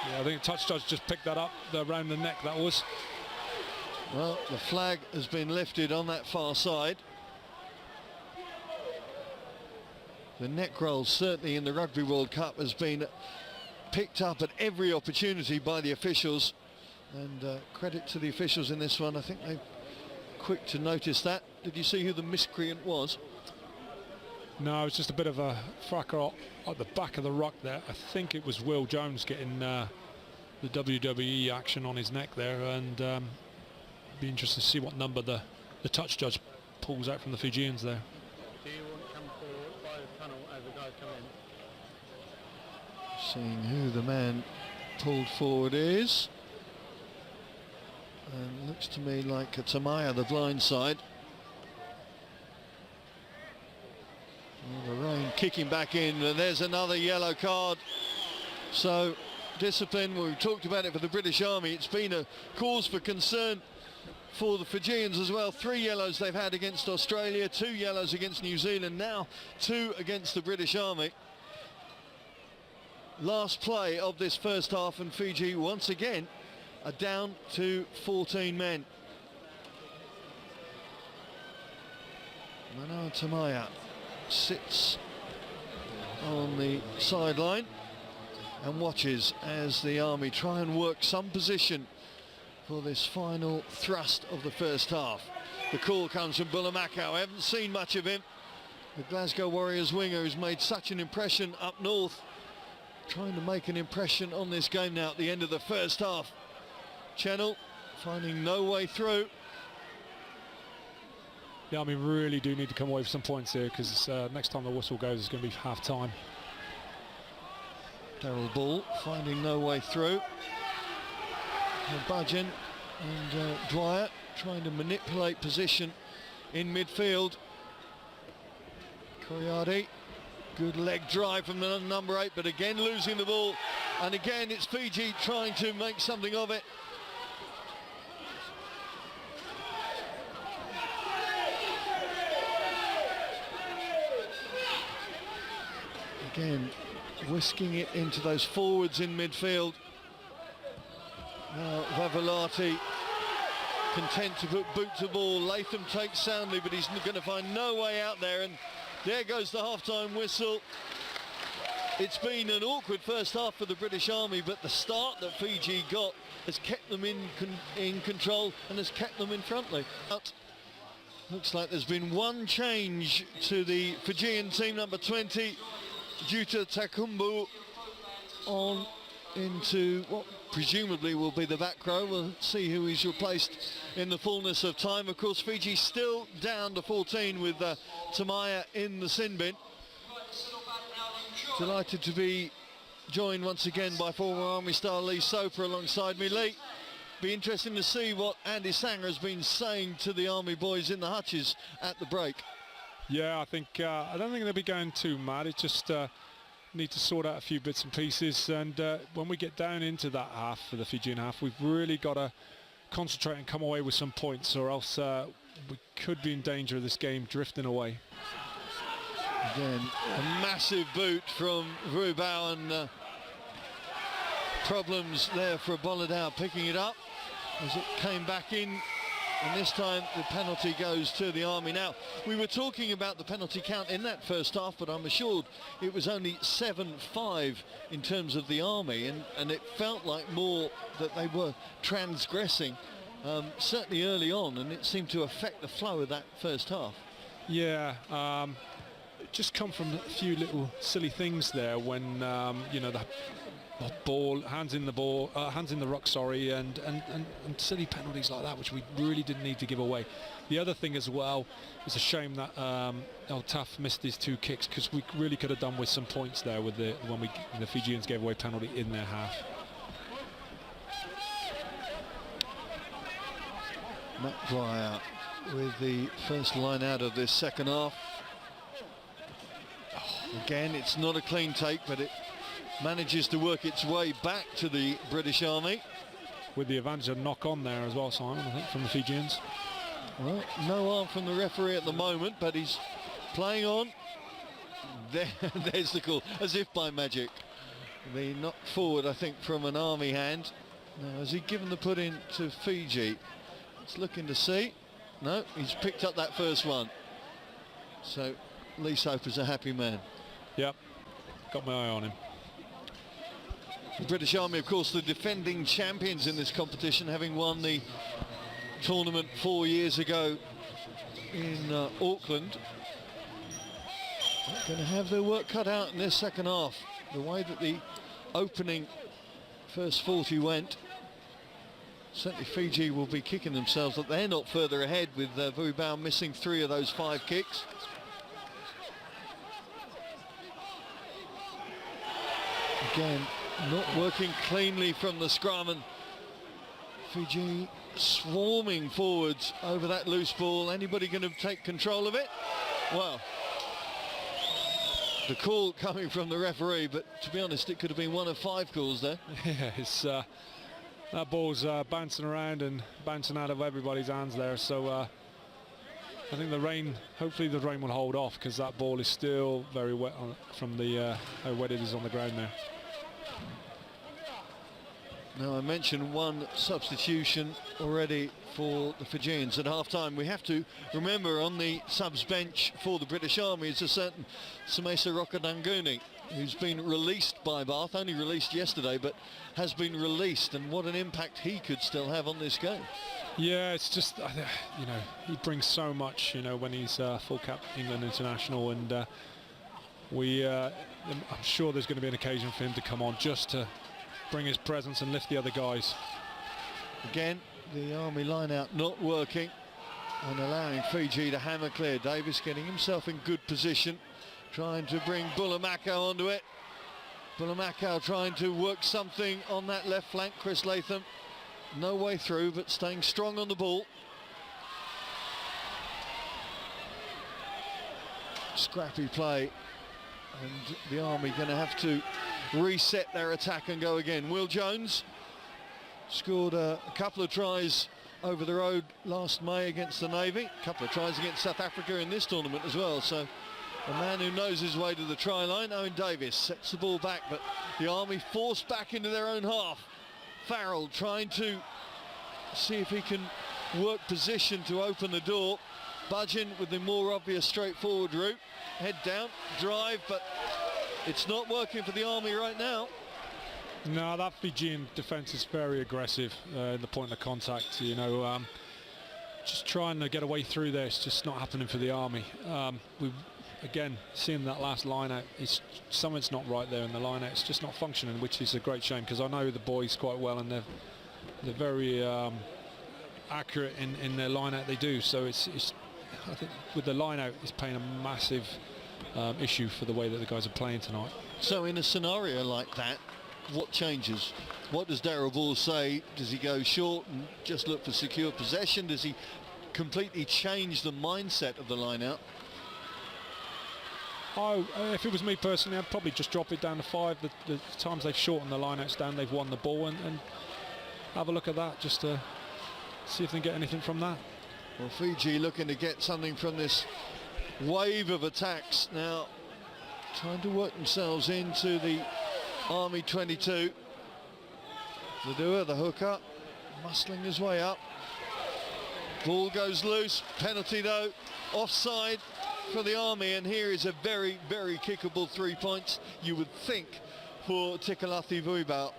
Yeah, I think the touch judge just picked that up around the neck, that was. Well, the flag has been lifted on that far side. The neck roll, certainly in the Rugby World Cup, has been picked up at every opportunity by the officials, and credit to the officials in this one. I think they're quick to notice that. Did you see who the miscreant was? No, it was just a bit of a fracas at the back of the ruck there. I think it was Will Jones getting the WWE action on his neck there, and be interested to see what number the touch judge pulls out from the Fijians there. Do you want to come forward by the tunnel as the guys come in? Seeing who the man pulled forward is. And looks to me like a Tamaya, the blind side. Well, the rain kicking back in, and there's another yellow card. So discipline, we've talked about it for the British Army, it's been a cause for concern for the Fijians as well. 3 yellows they've had against Australia, 2 yellows against New Zealand, now 2 against the British Army. Last play of this first half, and Fiji once again are down to 14 men. Manoa Tamaya sits on the sideline and watches as the Army try and work some position for this final thrust of the first half. The call comes from Bulamakau. I haven't seen much of him. The Glasgow Warriors winger who's made such an impression up north, trying to make an impression on this game now at the end of the first half. Channel finding no way through. The Army really do need to come away with some points here, because next time the whistle goes it's going to be half time. Daryl Ball finding no way through. Budgeon and Dwyer trying to manipulate position in midfield. Coriardi, good leg drive from the number 8, but again losing the ball, and again it's Fiji trying to make something of it. Again, whisking it into those forwards in midfield. Now Vavilati content to put boot to ball. Latham takes soundly, but he's going to find no way out there, and there goes the half-time whistle. It's been an awkward first half for the British Army, but the start that Fiji got has kept them in control and has kept them in front. Looks like there's been one change to the Fijian team, number 20, Juta Takumbu, on into what presumably will be the back row. We'll see who he's replaced in the fullness of time. Of course, Fiji still down to 14 with Tamaya in the sin bin. Delighted to be joined once again by former Army star Lee Soper alongside me. Lee, be interesting to see what Andy Sanger has been saying to the Army boys in the hutches at the break. Yeah, I don't think they'll be going too mad. It just need to sort out a few bits and pieces, and when we get down into that half, for the Fijian half, we've really got to concentrate and come away with some points, or else we could be in danger of this game drifting away. Again, a massive boot from Rubau, and problems there for Bolidau picking it up as it came back in, and this time the penalty goes to the Army. Now, we were talking about the penalty count in that first half, but I'm assured it was only 7-5 in terms of the Army, and it felt like more that they were transgressing, certainly early on, and it seemed to affect the flow of that first half. Yeah, it just come from a few little silly things there when, you know, the ball, hands in the ruck, sorry, and silly penalties like that, which we really didn't need to give away. The other thing as well, it's a shame that El Taf missed his 2 kicks, because we really could have done with some points there with the Fijians gave away penalty in their half. Matt Dwyer with the first line out of this second half. Again, it's not a clean take, but it manages to work its way back to the British Army. With the advantage of knock on there as well, Simon, I think, from the Fijians. Well, no arm from the referee at the moment, but he's playing on. There's the call, as if by magic. The knock forward, I think, from an Army hand. Now, has he given the put in to Fiji? It's looking to see. No, he's picked up that first one. So Lee Soper's a happy man. Yep, got my eye on him. The British Army, of course, the defending champions in this competition, having won the tournament 4 years ago in Auckland. Going to have their work cut out in this second half. The way that the opening first 40 went, certainly Fiji will be kicking themselves that they're not further ahead, with Vubau missing 3 of those 5 kicks. Again, not working cleanly from the scrum, and Fiji swarming forwards over that loose ball. Anybody going to take control of it? Well, the call coming from the referee, but to be honest, it could have been one of 5 calls there. Yeah, it's that ball's bouncing around and bouncing out of everybody's hands there, so I think the rain, hopefully the rain will hold off, because that ball is still very wet from the how wet it is on the ground there. Now, I mentioned one substitution already for the Fijians at half-time. We have to remember, on the subs bench for the British Army is a certain Samesa Rokadanguni, who's been released by Bath, only released yesterday, but has been released, and what an impact he could still have on this game. Yeah, it's just, you know, he brings so much, you know, when he's full cap England international, and I'm sure there's going to be an occasion for him to come on just to bring his presence and lift the other guys. Again, the Army line-out not working and allowing Fiji to hammer clear. Davis getting himself in good position, trying to bring Bulamako onto it. Bulamako trying to work something on that left flank. Chris Latham, no way through, but staying strong on the ball. Scrappy play, and the Army going to have to reset their attack and go again. Will Jones scored a couple of tries over the road last May against the Navy, a couple of tries against South Africa in this tournament as well, so a man who knows his way to the try line. Owen Davis sets the ball back, but the Army forced back into their own half. Farrell trying to see if he can work position to open the door. Budgeon with the more obvious straightforward route, head down, drive, but it's not working for the Army right now. No, that Fijian defence is very aggressive in the point of contact. You know, just trying to get away through there. It's just not happening for the Army. We again seeing that last line out, it's something's not right there in the line out. It's just not functioning, which is a great shame because I know the boys quite well and they're very accurate in their line out they do. So it's I think with the line out it's playing a massive issue for the way that the guys are playing tonight. So in a scenario like that, what changes? What does Darrell Ball say? Does he go short and just look for secure possession? Does he completely change the mindset of the line out? Oh, if it was me personally, I'd probably just drop it down to 5. The times they've shortened the line outs down, they've won the ball, and have a look at that, just to see if they can get anything from that. Well, Fiji looking to get something from this wave of attacks now, trying to work themselves into the Army 22. The doer, the hooker, muscling his way up. Ball goes loose, penalty though, offside for the Army, and here is a very, very kickable 3 points, you would think, for Tikalathi Vuibau.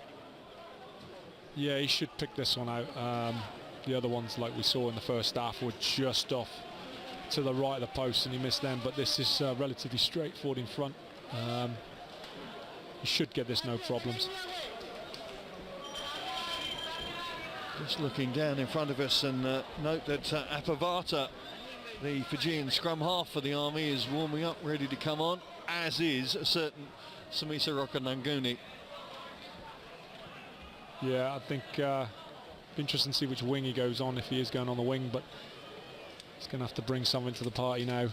Yeah, he should pick this one out. The other ones, like we saw in the first half, were just off to the right of the post and he missed them, but this is relatively straightforward in front. He should get this no problems. Just looking down in front of us, and note that Apavata, the Fijian scrum half for the Army, is warming up, ready to come on, as is a certain Samisa Rokananguni. Yeah, I think interesting to see which wing he goes on, if he is going on the wing, but he's going to have to bring something to the party now.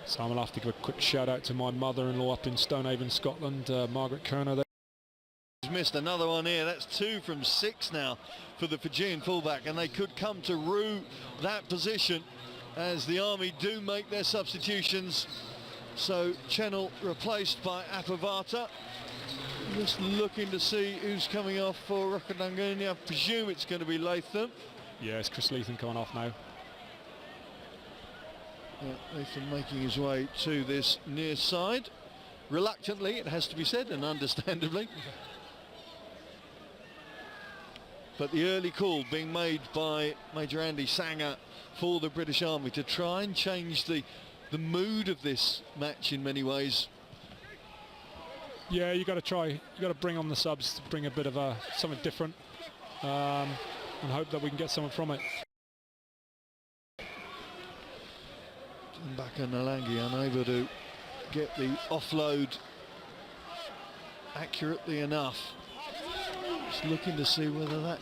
So I'm going to have to give a quick shout out to my mother-in-law up in Stonehaven, Scotland, Margaret Kerner there. He's missed another one here. That's 2 from 6 now for the Fijian fullback, and they could come to rue that position as the Army do make their substitutions. So Chennel replaced by Apavata. Just looking to see who's coming off for Rokananguni. I presume it's going to be Latham. Yeah, it's Chris Latham coming off now. Yeah, Latham making his way to this near side. Reluctantly, it has to be said, and understandably. But the early call being made by Major Andy Sanger for the British Army to try and change the mood of this match in many ways. Yeah, you got to try. You got to bring on the subs to bring a bit of something different, and hope that we can get something from it. Mbaka Nalangi unable to get the offload accurately enough. Just looking to see whether that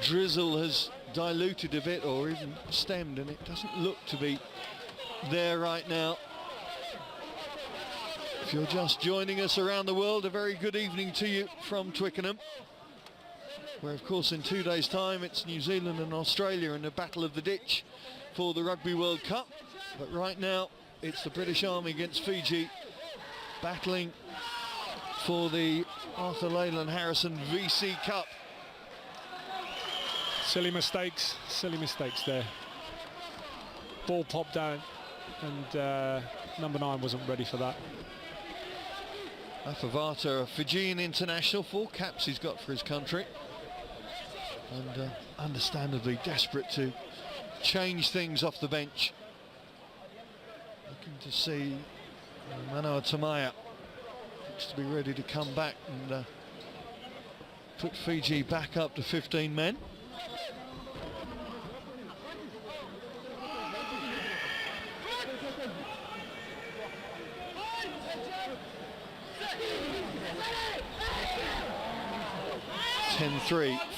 drizzle has diluted a bit or even stemmed, and it doesn't look to be there right now. If you're just joining us around the world, a very good evening to you from Twickenham, where of course in 2 days' time it's New Zealand and Australia in the Battle of the Ditch for the Rugby World Cup. But right now it's the British Army against Fiji, battling for the Arthur Leyland Harrison VC Cup. Silly mistakes there. Ball popped down and number 9 wasn't ready for that. Apavata, a Fijian international, 4 caps he's got for his country, and understandably desperate to change things off the bench. Looking to see Manoa Tamaya looks to be ready to come back and put Fiji back up to 15 men.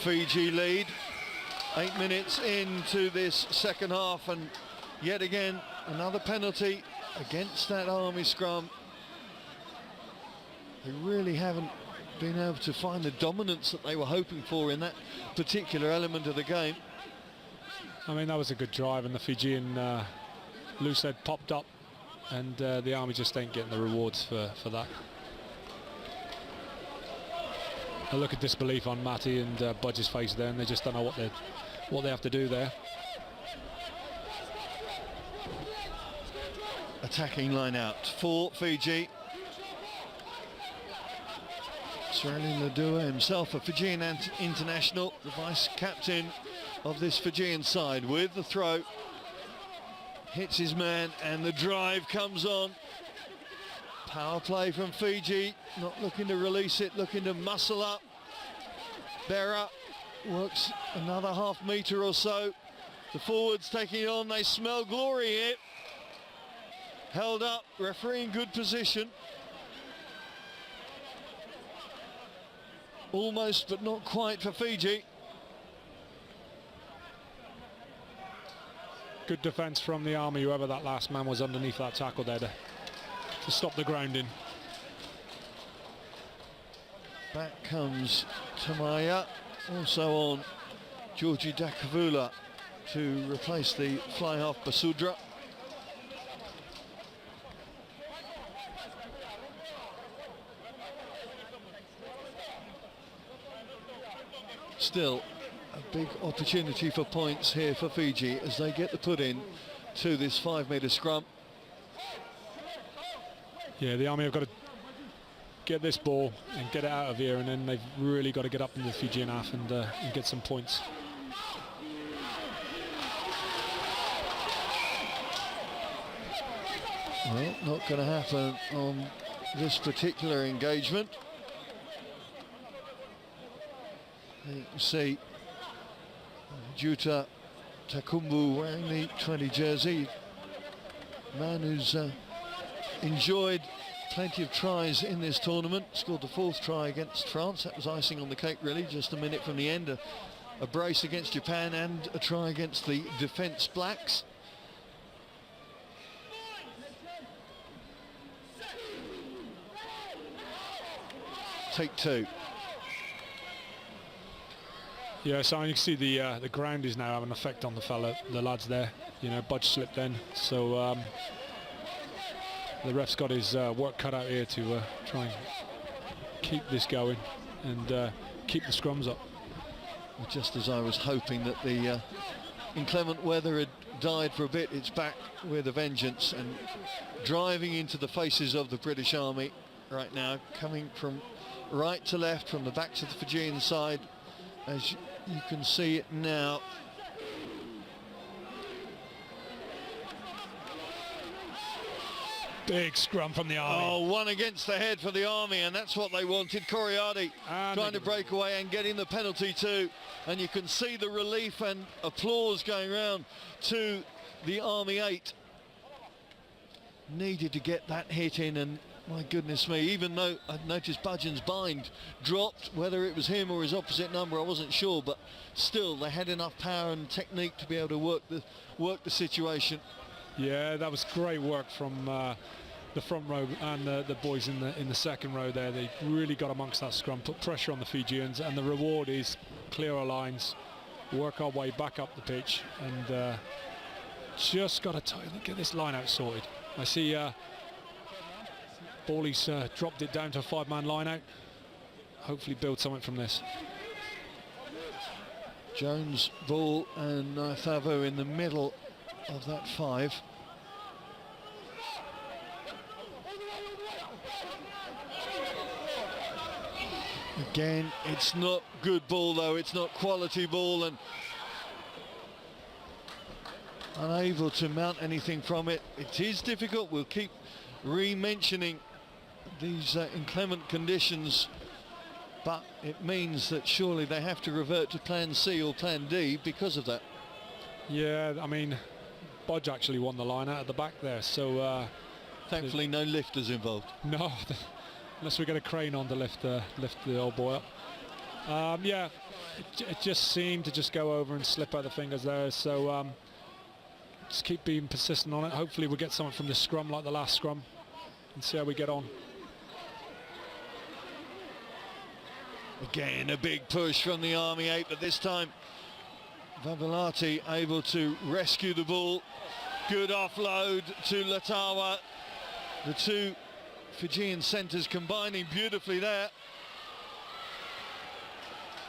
Fiji lead, 8 minutes into this second half, and yet again another penalty against that Army scrum. They really haven't been able to find the dominance that they were hoping for in that particular element of the game. I mean, that was a good drive, and the Fijian loose head popped up, and the Army just ain't getting the rewards for that. A look at disbelief on Matty and Budge's face there, and they just don't know what they have to do there. Attacking line out for Fiji. Srelin Ladua, himself a Fijian international, the vice captain of this Fijian side, with the throw. Hits his man and the drive comes on. Power play from Fiji, not looking to release it, looking to muscle up. Berra works another half metre or so. The forwards taking it on, they smell glory here. Held up, referee in good position. Almost, but not quite for Fiji. Good defence from the Army, whoever that last man was underneath that tackle there to stop the grounding. Back comes Tamaya, also on Georgie Dakavula to replace the fly half Basudra. Still a big opportunity for points here for Fiji as they get the put in to this 5 metre scrum. Yeah, the Army have got to get this ball and get it out of here, and then they've really got to get up in the Fijian half and get some points. Well, not going to happen on this particular engagement. You can see Juta Takumbu wearing the 20 jersey. Man who's enjoyed plenty of tries in this tournament. Scored the 4th try against France. That was icing on the cake, really, just a minute from the end. A brace against Japan and a try against the Defence Blacks. Take 2. Yeah, so you can see the ground is now having an effect on the lads there. You know, Budge slipped in, so the ref's got his work cut out here to try and keep this going and keep the scrums up. Well, just as I was hoping that the inclement weather had died for a bit, it's back with a vengeance and driving into the faces of the British Army right now, coming from right to left, from the backs of the Fijian side, as you can see it now. Big scrum from the Army. Oh, one against the head for the Army, and that's what they wanted. Coriardi trying to break away and getting the penalty too. And you can see the relief and applause going round to the Army 8. Needed to get that hit in, and my goodness me, even though I noticed Budgeon's bind dropped, whether it was him or his opposite number, I wasn't sure, but still they had enough power and technique to be able to work the situation. Yeah, that was great work from the front row and the boys in the second row there. They really got amongst that scrum, put pressure on the Fijians, and the reward is clear our lines, work our way back up the pitch, and just got to get this line out sorted. I see Bawley's dropped it down to a 5-man line out. Hopefully build something from this. Jones, Ball and Thavo in the middle of that 5. Again, it's not good ball though, it's not quality ball, and unable to mount anything from it. It is difficult. We'll keep re-mentioning these inclement conditions, but it means that surely they have to revert to plan C or plan D because of that. Yeah, I mean, Budge actually won the line out at the back there, so thankfully no lifters involved. No, unless we get a crane on to lift the old boy up. Yeah, it just seemed to just go over and slip out the fingers there, so just keep being persistent on it. Hopefully we'll get something from this scrum like the last scrum and see how we get on. Again, a big push from the Army 8, but this time Vavilati able to rescue the ball. Good offload to Latawa. The two Fijian centres combining beautifully there.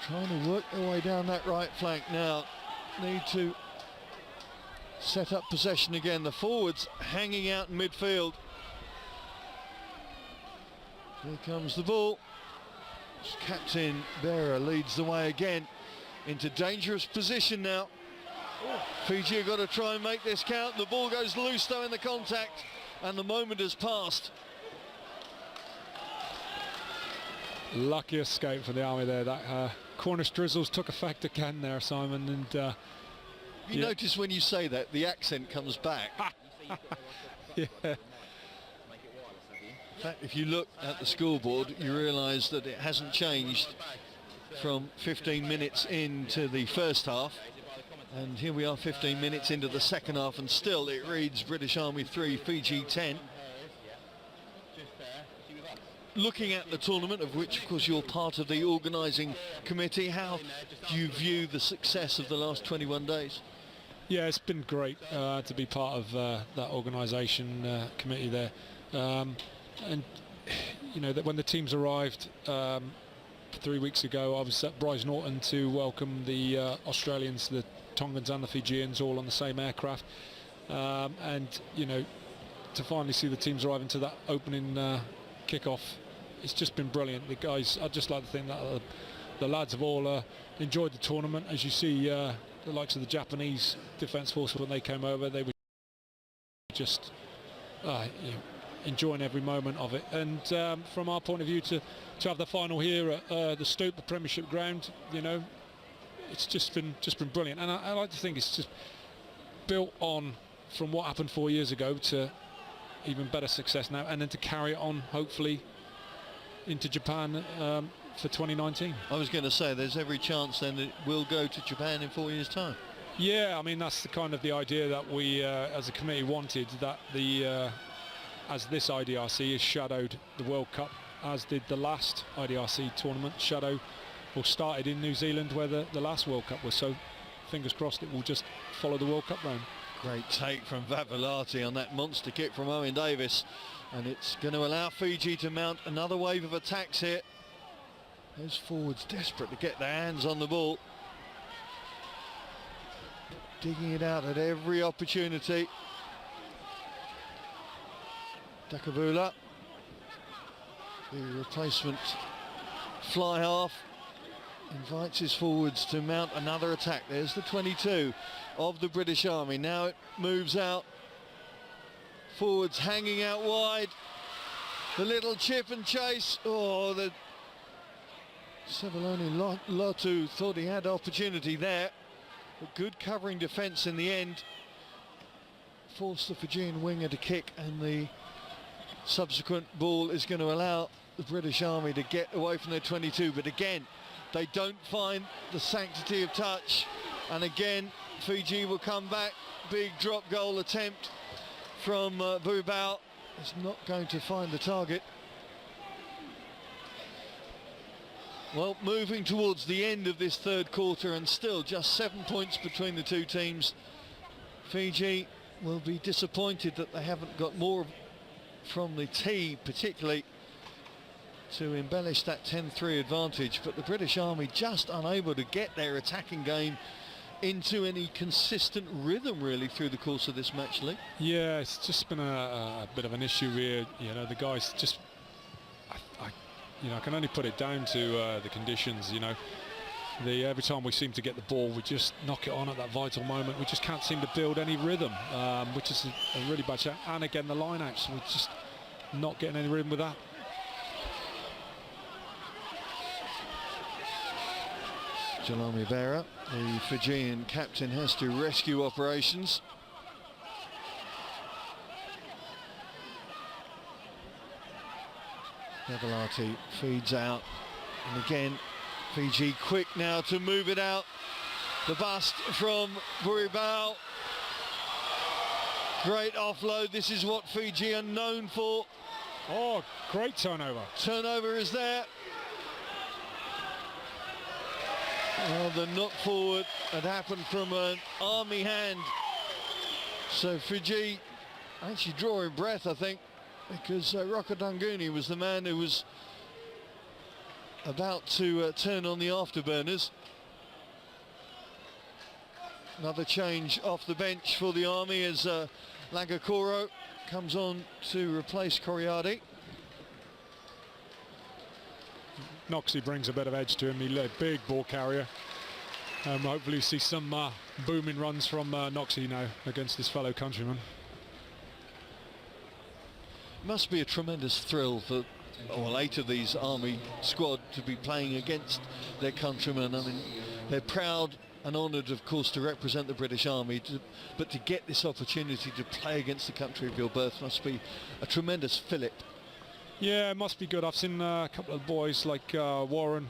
Trying to work their way down that right flank now. Need to set up possession again. The forwards hanging out in midfield. Here comes the ball. Captain Bearer leads the way again into dangerous position now. Fiji have got to try and make this count. The ball goes loose though in the contact, and the moment has passed. Lucky escape for the Army there. That Cornish drizzles took effect again there, Simon. And you notice when you say that, the accent comes back. yeah. In fact, if you look at the scoreboard, you realise that it hasn't changed from 15 minutes into the first half. And here we are 15 minutes into the second half, and still it reads British Army 3, Fiji 10. Looking at the tournament, of which of course you're part of the organising committee, how do you view the success of the last 21 days? Yeah, it's been great to be part of that organisation committee there. And you know that when the teams arrived 3 weeks ago, I was at Bryce Norton to welcome the Australians, the Tongans and the Fijians all on the same aircraft, and you know, to finally see the teams arrive into that opening kick-off, it's just been brilliant. The guys, I'd just like to think that the lads have all enjoyed the tournament. As you see, the likes of the Japanese Defence Force, when they came over, they were just you know, enjoying every moment of it. And from our point of view, to have the final here at the Stoop, the Premiership ground, you know, it's just been brilliant. And I like to think it's just built on from what happened 4 years ago to even better success now, and then to carry it on hopefully into Japan for 2019. I was going to say there's every chance then that it will go to Japan in 4 years' time. Yeah, I mean that's the kind of the idea that we as a committee wanted, that the as this IDRC has shadowed the World Cup, as did the last IDRC tournament started in New Zealand where the last World Cup was. So fingers crossed it will just follow the World Cup round. Great take from Vavilati on that monster kick from Owen Davis, and it's going to allow Fiji to mount another wave of attacks here. Those forwards desperate to get their hands on the ball, digging it out at every opportunity. Dakavula, the replacement fly half, invites his forwards to mount another attack. There's the 22 of the British Army. Now it moves out. Forwards hanging out wide. The little chip and chase. Oh, the Sevaloni Lotu thought he had opportunity there. A good covering defence in the end. Forced the Fijian winger to kick, and the subsequent ball is going to allow the British Army to get away from their 22. But again, they don't find the sanctity of touch, and again Fiji will come back. Big drop goal attempt from Bubao. It's not going to find the target. Well, moving towards the end of this third quarter, and still just 7 points between the two teams. Fiji will be disappointed that they haven't got more from the tee, particularly to embellish that 10-3 advantage, but the British Army just unable to get their attacking game into any consistent rhythm really through the course of this match, Lee. Yeah, it's just been a bit of an issue here. You know, the guys just, I can only put it down to the conditions. You know, every time we seem to get the ball, we just knock it on at that vital moment. We just can't seem to build any rhythm, which is a really bad shot. And again, the line-outs, we're just not getting any rhythm with that. Jalami Vera, the Fijian captain, has to rescue operations. Vavilati feeds out, and again Fiji quick now to move it out. The bust from Buribao. Great offload. This is what Fiji are known for. Oh, great turnover. Turnover is there. Well, the knock forward had happened from an army hand. So Fiji actually drawing breath, I think, because Rokadanguni was the man who was about to turn on the afterburners. Another change off the bench for the Army as Lagakoro comes on to replace Coriardi. Noxie brings a bit of edge to him. He's a big ball carrier. Hopefully see some booming runs from Noxie now against his fellow countryman. Must be a tremendous thrill for all 8 of these Army squad to be playing against their countrymen. I mean, they're proud and honoured, of course, to represent the British Army, but to get this opportunity to play against the country of your birth must be a tremendous fillip. Yeah, it must be good. I've seen a couple of boys like Warren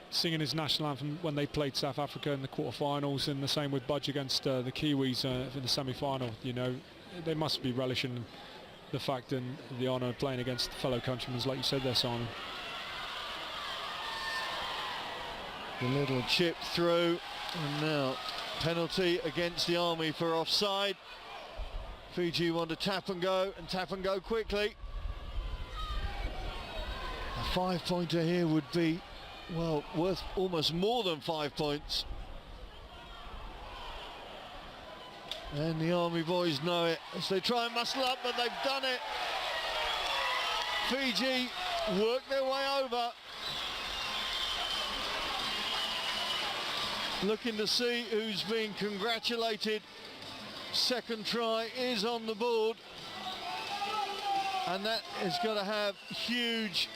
singing his national anthem when they played South Africa in the quarterfinals, and the same with Budge against the Kiwis in the semi-final. You know, they must be relishing the fact and the honour of playing against fellow countrymen, like you said there, Simon. The little chip through, and now penalty against the Army for offside. Fiji want to tap and go quickly. A 5-pointer here would be, well, worth almost more than 5 points. And the Army boys know it as they try and muscle up, but they've done it. Fiji work their way over. Looking to see who's being congratulated. Second try is on the board. And that is going to have huge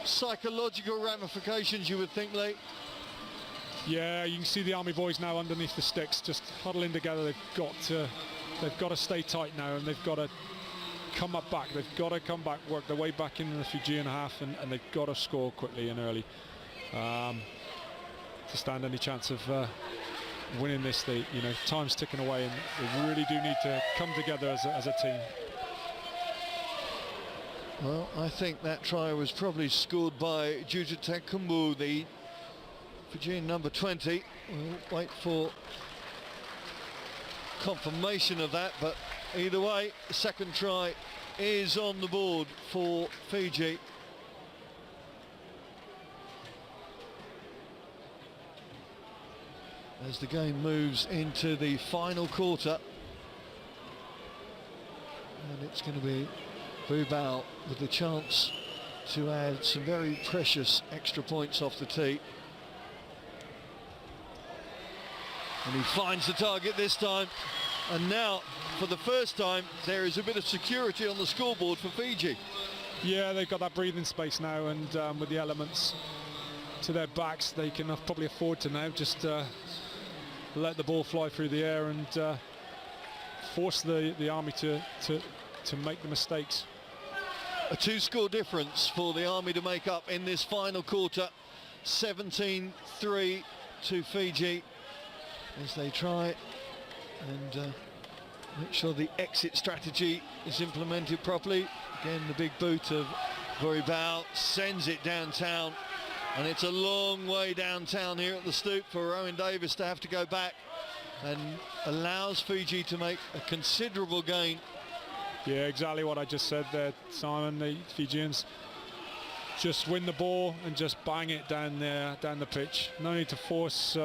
psychological ramifications, you would think, Lee. Yeah, you can see the Army boys now underneath the sticks, just huddling together. They've got to stay tight now, and they've got to come up back. They've got to come back, work their way back in the Fijian half, and they've got to score quickly and early to stand any chance of winning this. Time's ticking away, and they really do need to come together as a team. Well, I think that try was probably scored by Jujutek Kumbu, the Fijian number 20. We'll wait for confirmation of that, but either way, the second try is on the board for Fiji. As the game moves into the final quarter, and it's going to be Bubal with the chance to add some very precious extra points off the tee. And he finds the target this time, and now for the first time there is a bit of security on the scoreboard for Fiji. Yeah, they've got that breathing space now, and with the elements to their backs, they can probably afford to now just let the ball fly through the air and force the Army to make the mistakes. A 2-score difference for the Army to make up in this final quarter. 17-3 to Fiji as they try and make sure the exit strategy is implemented properly. Again, the big boot of Voribal sends it downtown, and it's a long way downtown here at the stoop for Rowan Davis to have to go back, and allows Fiji to make a considerable gain. Yeah, exactly what I just said there, Simon. The Fijians just win the ball and just bang it down the pitch. No need to force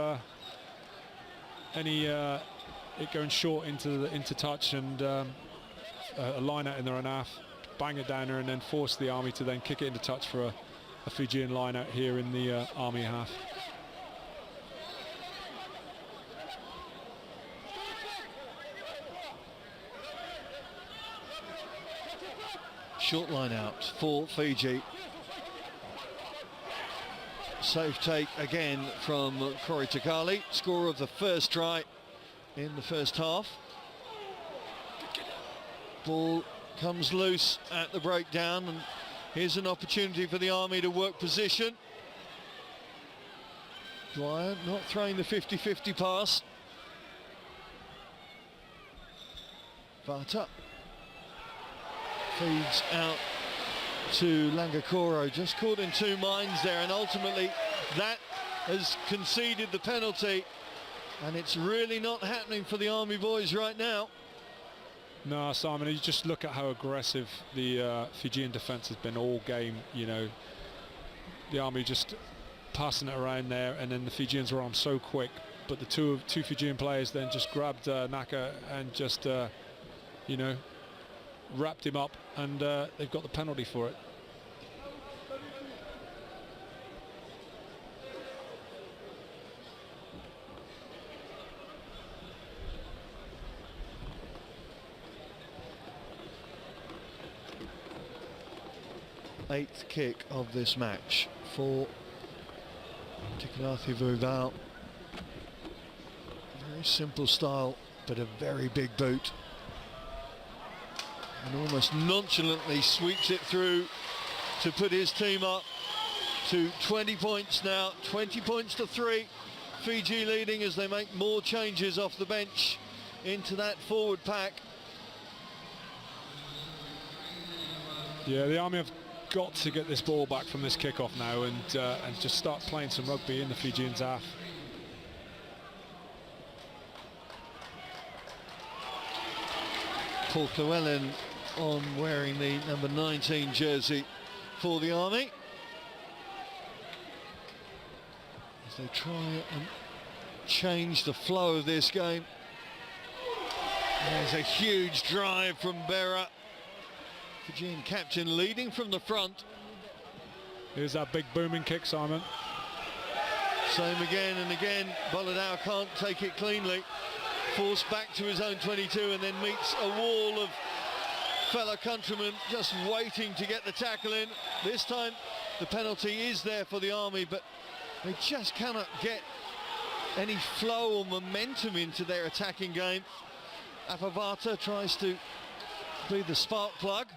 any it going short into touch and a line out in their own half. Bang it down there and then force the Army to then kick it into touch for a Fijian line out here in the Army half. Short line out for Fiji. Safe take again from Corey Takali, scorer of the first try in the first half. Ball comes loose at the breakdown, and here's an opportunity for the Army to work position. Dwyer not throwing the 50-50 pass. Vata feeds out to Langakoro, just caught in two minds there, and ultimately that has conceded the penalty, and it's really not happening for the Army boys right now. No, Simon, you just look at how aggressive the Fijian defence has been all game. You know, the Army just passing it around there, and then the Fijians were on so quick, but the two Fijian players then just grabbed Naka and just you know, wrapped him up, and they've got the penalty for it. 8th kick of this match for Tikalathi Vuval. Very simple style, but a very big boot. And almost nonchalantly sweeps it through to put his team up to 20 points now, 20 points to 3. Fiji leading as they make more changes off the bench into that forward pack. Yeah, the Army have got to get this ball back from this kick-off now and just start playing some rugby in the Fijian half. Paul Llewellyn on wearing the number 19 jersey for the Army. As they try and change the flow of this game. There's a huge drive from Berra. Fijian captain leading from the front. Here's that big booming kick, Simon. Same again and again. Boladau can't take it cleanly. Forced back to his own 22 and then meets a wall of fellow countrymen just waiting to get the tackle in. This time the penalty is there for the Army, but they just cannot get any flow or momentum into their attacking game. Apavata tries to be the spark plug.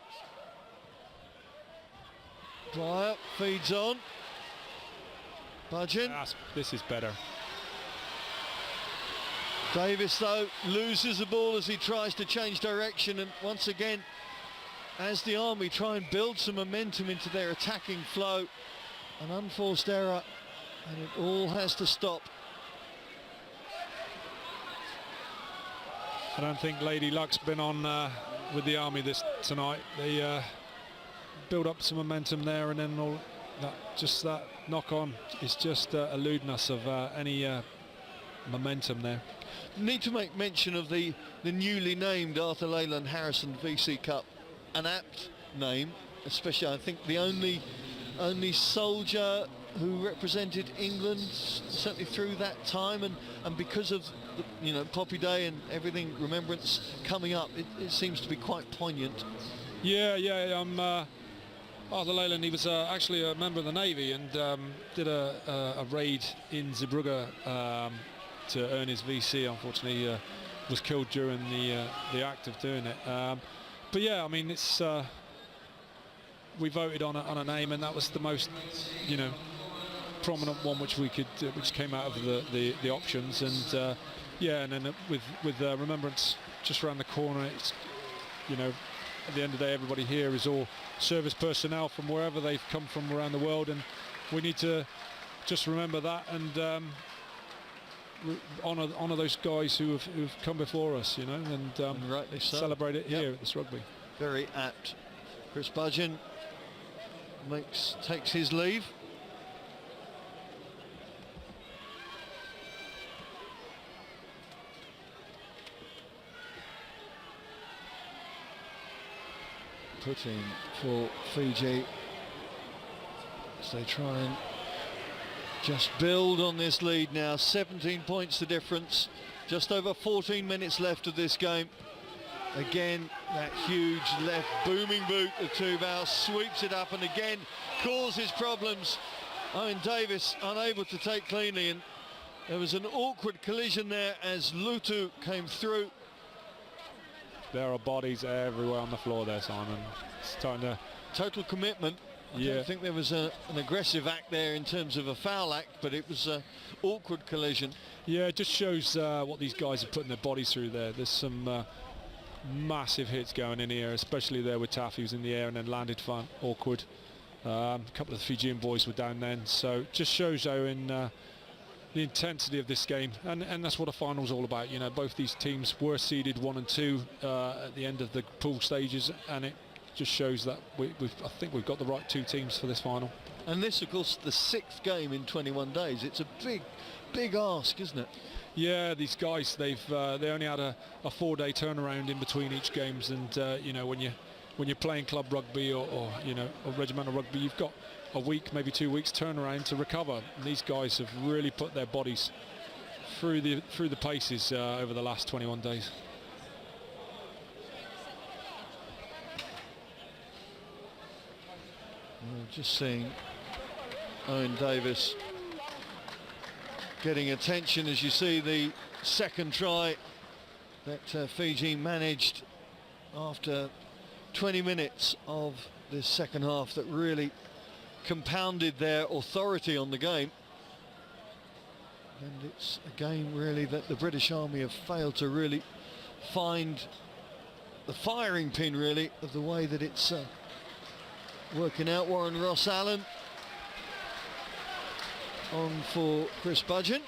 Dwyer feeds on. Budgeon. This is better. Davis, though, loses the ball as he tries to change direction, and once again, as the Army try and build some momentum into their attacking flow, an unforced error, and it all has to stop. I don't think Lady Luck's been on with the Army tonight. They build up some momentum there, and then all that knock on is just eluding us of any momentum there. Need to make mention of the newly named Arthur Leyland Harrison VC Cup, an apt name, especially I think the only soldier who represented England certainly through that time, and because of the, Poppy Day and everything, remembrance coming up, it seems to be quite poignant. Yeah. Arthur Leyland, he was actually a member of the Navy and did a raid in Zeebrugge to earn his VC. Unfortunately, was killed during the act of doing it. But yeah, I mean, it's we voted on a name, and that was the most, prominent one which came out of the options. And and then with remembrance just around the corner, it's at the end of the day, everybody here is all service personnel from wherever they've come from around the world, and we need to just remember that and honour those guys who've come before us, and rightly so. Celebrate it here at this rugby. Very apt. Chris Budgeon takes his leave. Putting for Fiji as they try and just build on this lead now. 17 points the difference, just over 14 minutes left of this game. Again, that huge left booming boot of Tuval sweeps it up and again causes problems. Owen Davis unable to take cleanly, and there was an awkward collision there as Lutu came through. There are bodies everywhere on the floor there, Simon. It's starting to... Total commitment. I don't think there was an aggressive act there in terms of a foul act, but it was an awkward collision. Yeah, it just shows what these guys are putting their bodies through there. There's some massive hits going in here, especially there with Taff, who's in the air and then landed fun. Awkward. A couple of the Fijian boys were down then. So just shows how the intensity of this game, and that's what a final's all about. Both these teams were seeded 1 and 2 at the end of the pool stages, and it just shows that I think we've got the right 2 teams for this final. And this, of course, the 6th game in 21 days. It's a big ask, isn't it? Yeah, these guys, they only had a 4-day turnaround in between each games, and when you're playing club rugby or regimental rugby, you've got a week, maybe 2 weeks turnaround to recover. And these guys have really put their bodies through the paces over the last 21 days. Just seeing Owen Davis getting attention as you see the second try that Fiji managed after 20 minutes of this second half that really compounded their authority on the game. And it's a game really that the British Army have failed to really find the firing pin really of the way that it's working out. Warren Ross Allen on for Chris Budgeon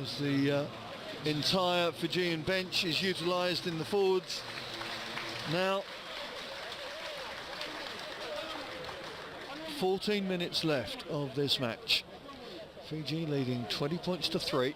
as the entire Fijian bench is utilised in the forwards now. 14 minutes left of this match. Fiji leading 20 points to 3.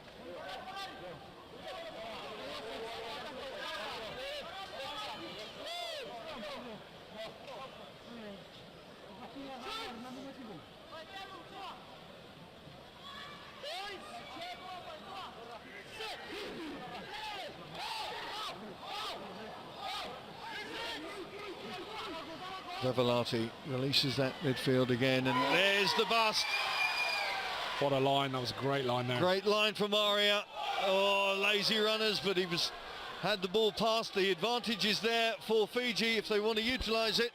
Revelati releases that midfield again, and there's the bust. What a line, that was a great line there. Great line from Aria. Oh, lazy runners, but he had the ball past. The advantage is there for Fiji if they want to utilise it,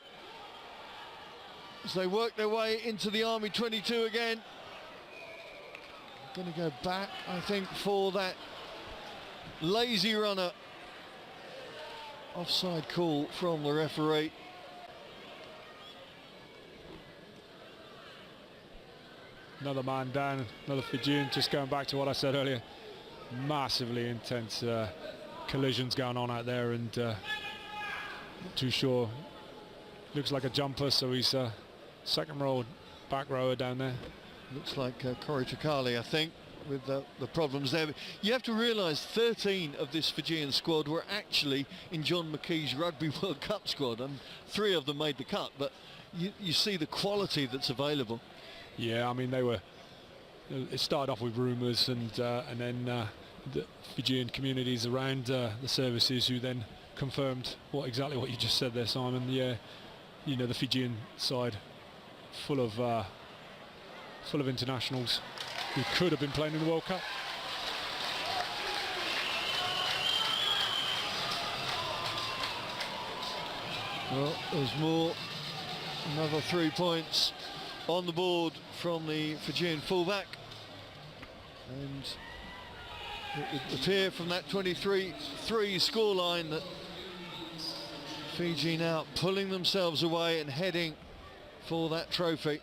as they work their way into the Army 22 again. Going to go back, I think, for that lazy runner. Offside call from the referee. Another man down, another Fijian. Just going back to what I said earlier, massively intense collisions going on out there, and not too sure. Looks like a jumper, so he's second row, back rower down there. Looks like Corey Takali, I think, with the problems there. But you have to realise 13 of this Fijian squad were actually in John McKee's Rugby World Cup squad, and 3 of them made the cut, but you see the quality that's available. Yeah, I mean, it started off with rumours, and then the Fijian communities around the services who then confirmed exactly what you just said there, Simon. Yeah, you know, the Fijian side full of internationals who could have been playing in the World Cup. Well, there's more. Another 3 points on the board from the Fijian fullback, and it would appear from that 23-3 scoreline that Fiji now pulling themselves away and heading for that trophy.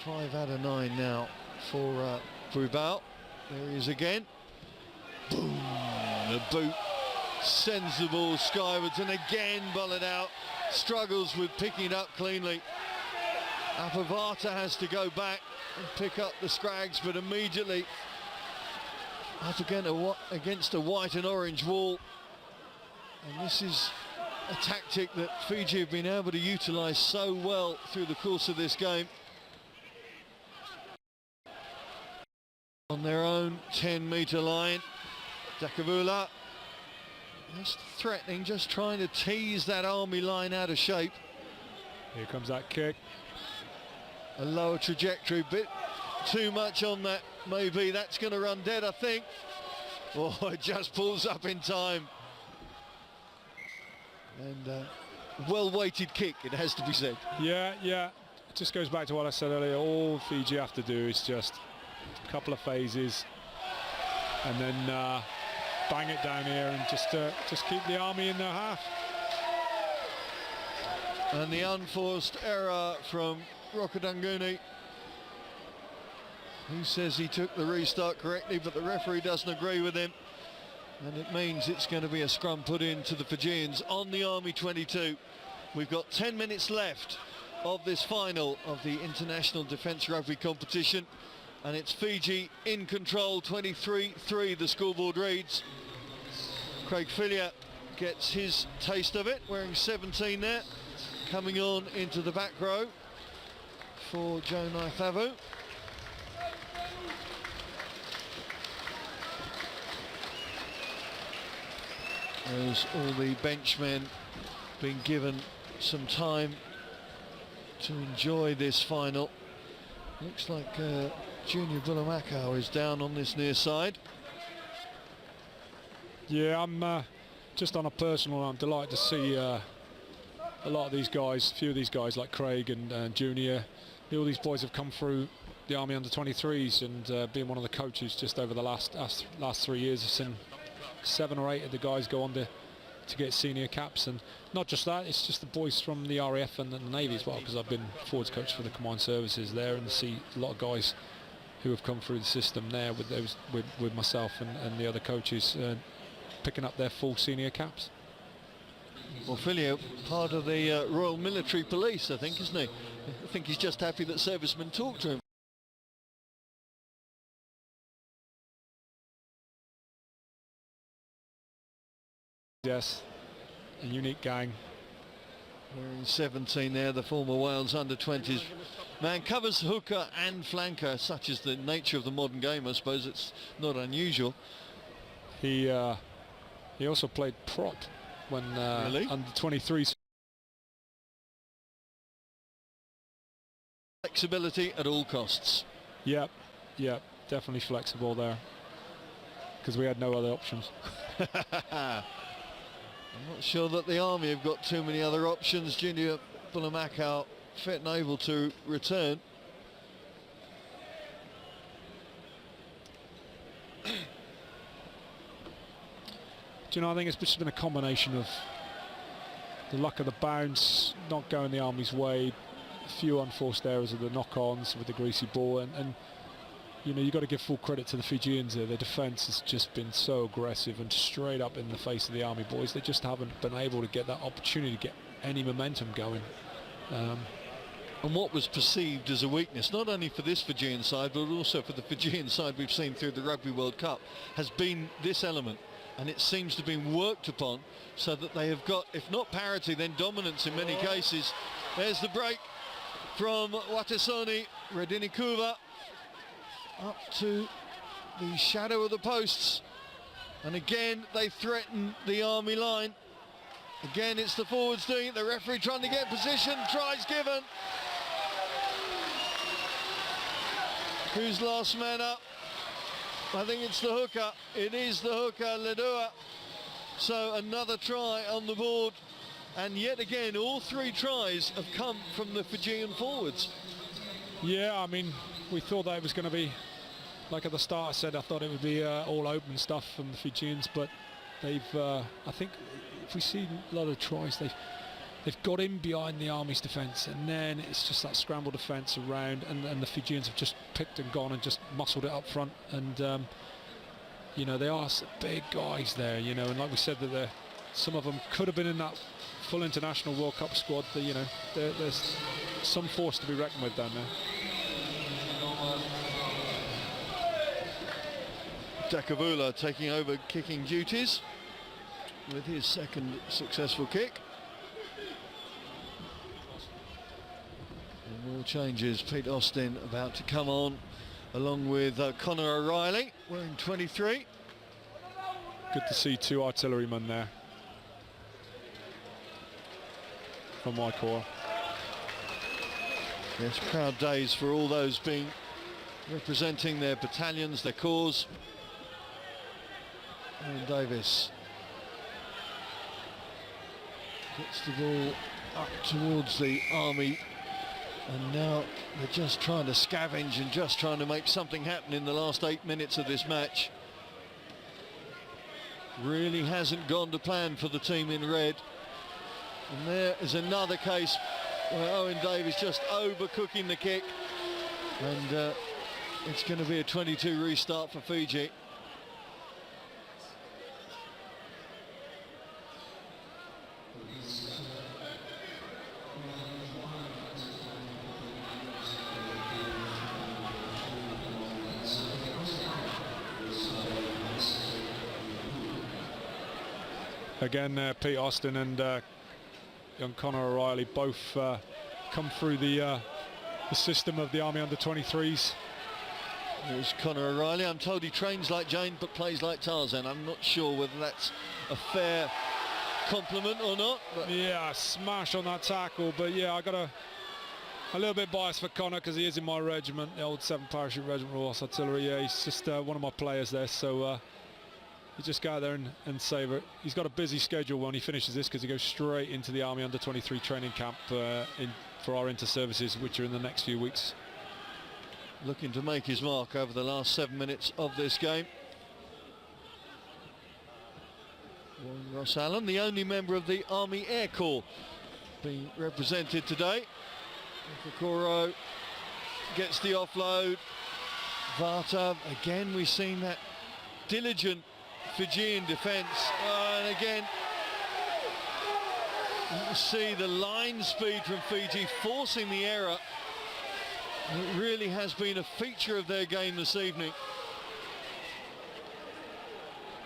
5 out of 9 now for Brubau. There he is again. Boom! The boot sends the ball skywards, and again bullet out. Struggles with picking it up cleanly. Apavata has to go back and pick up the scrags, but immediately up against a white and orange wall. And this is a tactic that Fiji have been able to utilise so well through the course of this game. On their own 10-metre line, Dakavula just threatening, just trying to tease that Army line out of shape. Here comes that kick. A lower trajectory, bit too much on that, maybe. That's going to run dead, I think. Oh, it just pulls up in time. And well-weighted kick, it has to be said. Yeah, it just goes back to what I said earlier. All Fiji have to do is just a couple of phases, and then bang it down here, and just keep the Army in their half. And the unforced error from Rokadanguni, who says he took the restart correctly, but the referee doesn't agree with him, and it means it's going to be a scrum put into the Fijians on the Army 22. We've got 10 minutes left of this final of the International Defence Rugby competition, and it's Fiji in control. 23-3 the scoreboard reads. Craig Fillier gets his taste of it, wearing 17 there, coming on into the back row for Joe Naithavu. as all the benchmen being given some time to enjoy this final. Looks like Junior Bulamakau is down on this near side. Yeah, I'm just on a personal, I'm delighted to see a lot of these guys, a few of these guys like Craig and Junior, all these boys have come through the Army under-23s, and being one of the coaches just over the last 3 years, I've seen 7 or 8 of the guys go on to get senior caps. And not just that, it's just the boys from the RAF and the Navy as well, because I've been forwards coach for the combined services there, and see a lot of guys who have come through the system there with myself and the other coaches picking up their full senior caps. Well, Filio, part of the Royal Military Police, I think, isn't he? I think he's just happy that servicemen talk to him. Yes, a unique gang. Wearing 17 there, the former Wales under-20s man, covers hooker and flanker. Such is the nature of the modern game, I suppose. It's not unusual. He also played prop when really? under 23s. Flexibility at all costs. Yep, definitely flexible there, because we had no other options. I'm not sure that the Army have got too many other options. Junior Bulamakau fit and able to return. Do you know, I think it's just been a combination of the luck of the bounce, not going the Army's way, a few unforced errors of the knock-ons with the greasy ball, and you know, you've got to give full credit to the Fijians there. Their defence has just been so aggressive and straight up in the face of the Army boys. They just haven't been able to get that opportunity to get any momentum going. And what was perceived as a weakness, not only for this Fijian side, but also for the Fijian side we've seen through the Rugby World Cup, has been this element. And it seems to have been worked upon so that they have got, if not parity, then dominance in many cases. There's the break from Watasoni, Redinikuva, up to the shadow of the posts, and again they threaten the Army line. Again it's the forwards doing it, the referee trying to get position, tries given. Who's last man up? I think it's the hooker. It is the hooker, Ledua. So another try on the board, and yet again all 3 tries have come from the Fijian forwards. Yeah, I mean, we thought that it was going to be, like at the start I said, I thought it would be all open stuff from the Fijians, but they've, I think if we see a lot of tries, they've got in behind the Army's defence, and then it's just that scramble defence around, and the Fijians have just picked and gone and just muscled it up front, and you know, they are big guys there, you know, and like we said, that some of them could have been in that full international World Cup squad. That, you know, there's some force to be reckoned with down there. Dakavula taking over kicking duties with his second successful kick. And more changes. Pete Austin about to come on, along with Connor O'Reilly, wearing 23. Good to see 2 artillerymen there from my corps. Yes, proud days for all those being representing their battalions, their corps. And Davis gets the ball up towards the Army, and now they're just trying to scavenge and just trying to make something happen in the last 8 minutes of this match. Really hasn't gone to plan for the team in red. And there is another case where Owen Davis just overcooking the kick, and it's going to be a 22 restart for Fiji. Again, Pete Austin and young Connor O'Reilly both come through the system of the Army under-23s. There's Conor O'Reilly. I'm told he trains like Jane but plays like Tarzan. I'm not sure whether that's a fair compliment or not. But yeah, smash on that tackle. But yeah, I got a little bit biased for Conor because he is in my regiment, the old 7th Parachute Regiment Royal Horse Artillery. Yeah, he's just one of my players there. So you just go out there and savour it. He's got a busy schedule when he finishes this because he goes straight into the Army Under-23 training camp for our inter-services, which are in the next few weeks. Looking to make his mark over the last 7 minutes of this game. Warren Ross Allen, the only member of the Army Air Corps being represented today. Okoro gets the offload. Vata, again we've seen that diligent Fijian defence, and again you see the line speed from Fiji forcing the error. It really has been a feature of their game this evening.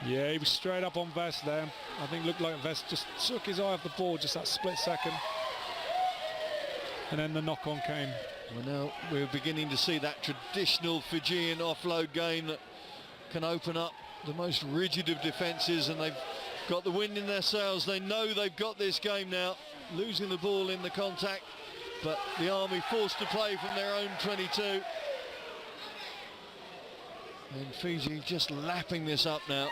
Yeah, he was straight up on Vest there. I think looked like Vest just took his eye off the ball just that split second, and then the knock-on came. Well, now we're beginning to see that traditional Fijian offload game that can open up the most rigid of defences, and they've got the wind in their sails. They know they've got this game now, losing the ball in the contact, but the Army forced to play from their own 22. And Fiji just lapping this up now.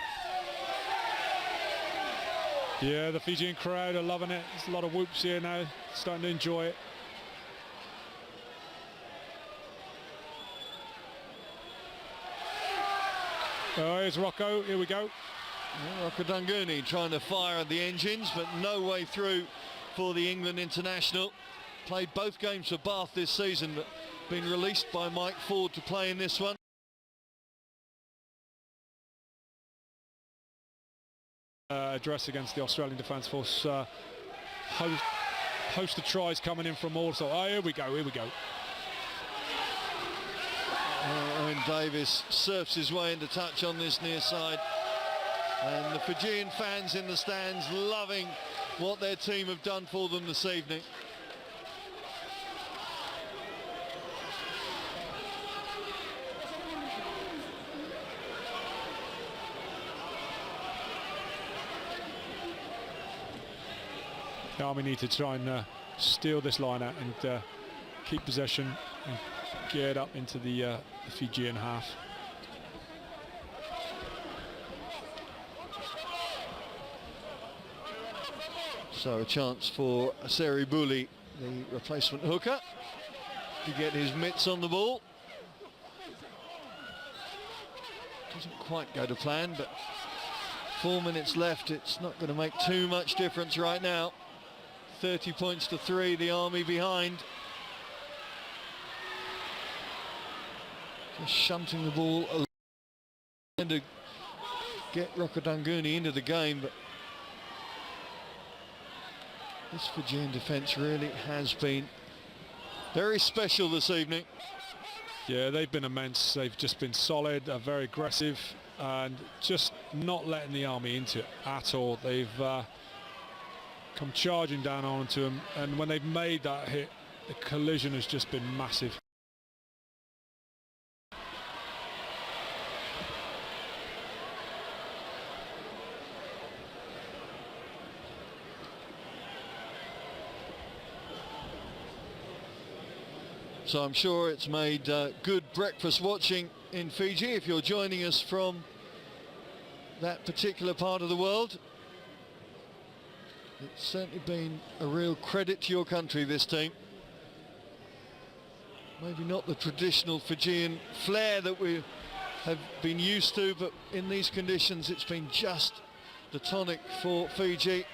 Yeah, the Fijian crowd are loving it. There's a lot of whoops here now, starting to enjoy it. Oh, here's Rocco, here we go. Well, Rokodunguni trying to fire the engines, but no way through for the England international. Played both games for Bath this season, but been released by Mike Ford to play in this one. Address against the Australian Defence Force. Host of tries coming in from all. So, here we go, here we go. Owen Davis surfs his way into touch on this near side, and the Fijian fans in the stands loving what their team have done for them this evening. The Army need to try and steal this line out and keep possession and get up into the Fijian half. So a chance for Seri Buli, the replacement hooker, to get his mitts on the ball. Doesn't quite go to plan, but 4 minutes left. It's not going to make too much difference right now. 30 points to 3, the Army behind. Just shunting the ball and to get Rokodunguni into the game, but this Fijian defence really has been very special this evening. Yeah, they've been immense. They've just been solid, very aggressive, and just not letting the Army into it at all. They've come charging down onto them, and when they've made that hit, the collision has just been massive. So I'm sure it's made good breakfast watching in Fiji if you're joining us from that particular part of the world. It's certainly been a real credit to your country, this team. Maybe not the traditional Fijian flair that we have been used to, but in these conditions it's been just the tonic for Fiji.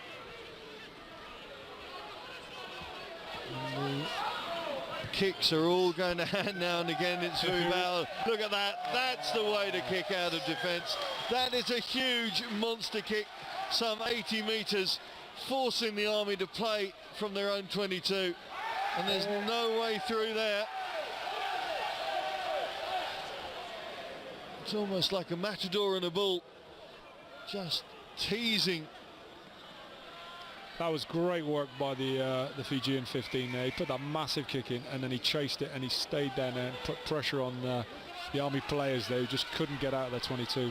And the kicks are all going to hand now and again. It's Vuval. Look at that. That's the way to kick out of defence. That is a huge monster kick, some 80 metres, forcing the Army to play from their own 22. And there's no way through there. It's almost like a matador and a bull, just teasing. That was great work by the Fijian 15 there. He put that massive kick in, and then he chased it and he stayed down there and put pressure on the the Army players there who just couldn't get out of their 22.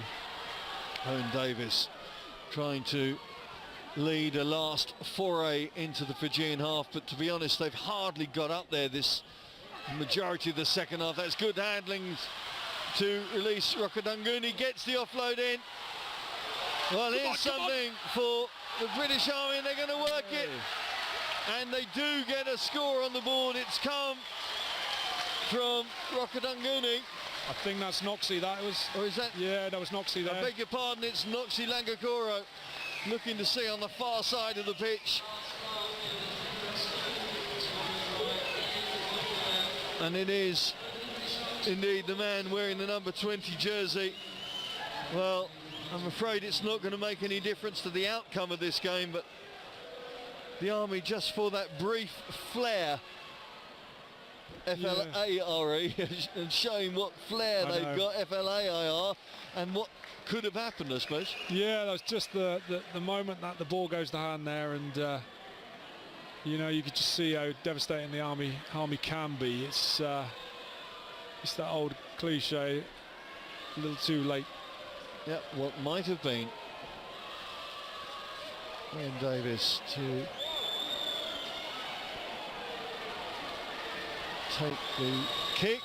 Owen Davis trying to lead a last foray into the Fijian half, but to be honest, they've hardly got up there this majority of the second half. That's good handling to release Rokadanguni, gets the offload in. Well, here's something for the British Army, and they're going to work it. And they do get a score on the board. It's come from Rokadanguni. I think that's Noxie, that was. Or is that? Yeah, that was Noxie there. I beg your pardon, it's Noxie Langakoro looking to see on the far side of the pitch. And it is indeed the man wearing the number 20 jersey. Well, I'm afraid it's not going to make any difference to the outcome of this game, but the Army, just for that brief flair, F-L-A-R-E, and showing what flair they've got, F-L-A-I-R, and what could have happened, I suppose. Yeah, that was just the moment that the ball goes to hand there, and you know, you could just see how devastating the Army can be. It's that old cliche, a little too late. Yeah, what might have been. Ian Davis to take the kick.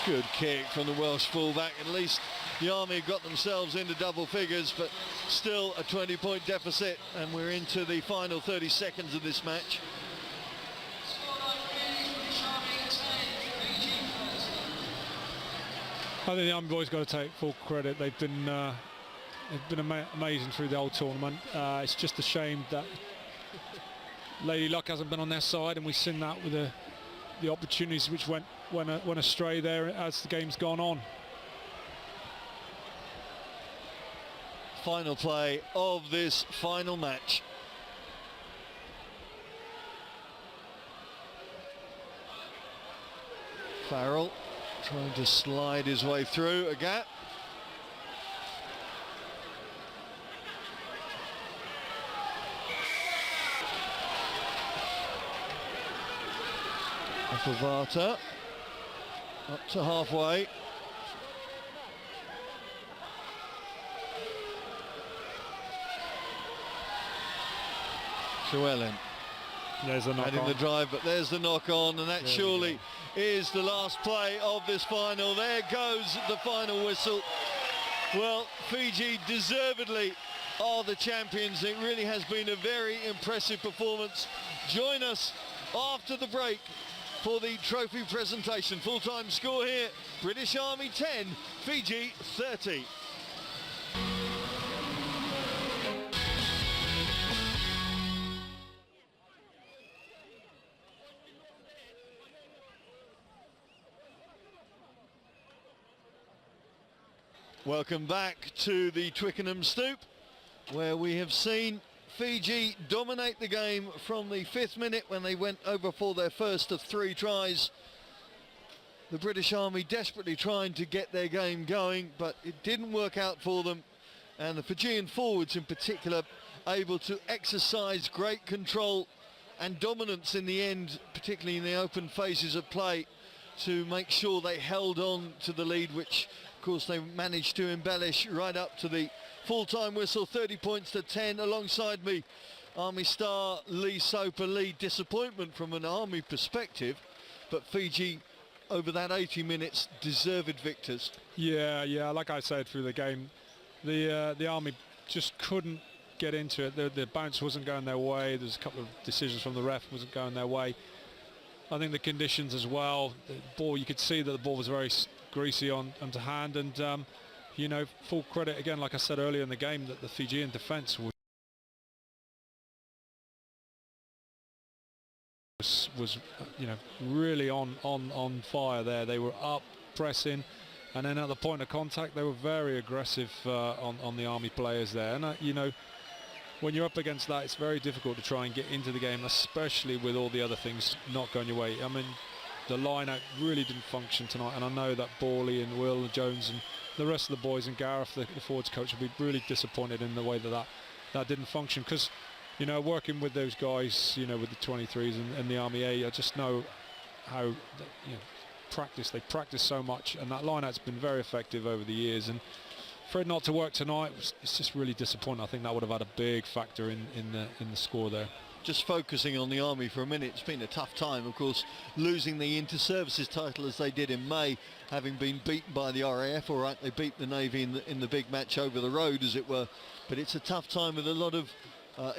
Good kick from the Welsh fullback. At least the Army got themselves into double figures, but still a 20-point deficit, and we're into the final 30 seconds of this match. I think the Army boys got to take full credit. They've been amazing through the whole tournament. It's just a shame that Lady Luck hasn't been on their side, and we've seen that with the opportunities which went astray there as the game's gone on. Final play of this final match. Farrell trying to slide his way through a gap. Apavata up to halfway. Llewellyn. There's a knock Adding on. the drive, but there's the knock on, and that surely is the last play of this final. There goes the final whistle. Well, Fiji deservedly are the champions. It really has been a very impressive performance. Join us after the break for the trophy presentation. Full-time score here, British Army 10, Fiji 30. Welcome back to the Twickenham Stoop, where we have seen Fiji dominate the game from the 5th minute when they went over for their first of 3 tries. The British Army desperately trying to get their game going, but it didn't work out for them, and the Fijian forwards in particular able to exercise great control and dominance in the end, particularly in the open phases of play, to make sure they held on to the lead, which of course they managed to embellish right up to the full-time whistle. 30 points to 10. Alongside me, Army star Lee Soper. Lee, disappointment from an Army perspective, but Fiji over that 80 minutes deserved victors. Yeah, like I said through the game, the Army just couldn't get into it. The bounce wasn't going their way. There's a couple of decisions from the ref wasn't going their way. I think the conditions as well, the ball, you could see that the ball was very greasy onto hand, and you know, full credit again, like I said earlier in the game, that the Fijian defence was you know, really on fire there. They were up, pressing, and then at the point of contact they were very aggressive on the Army players there, and you know, when you're up against that, it's very difficult to try and get into the game, especially with all the other things not going your way. I mean, the line-out really didn't function tonight, and I know that Borley and Will and Jones and the rest of the boys and Gareth, the forwards coach, will be really disappointed in the way that didn't function, because, you know, working with those guys, you know, with the 23s and the Army A, I just know how they practice so much, and that line-out's been very effective over the years. And for it not to work tonight, it's just really disappointing. I think that would have had a big factor in the score there. Just focusing on the Army for a minute, it's been a tough time, of course, losing the inter-services title as they did in May, having been beaten by the RAF. All right, they beat the Navy in the big match over the road, as it were, but it's a tough time with a lot of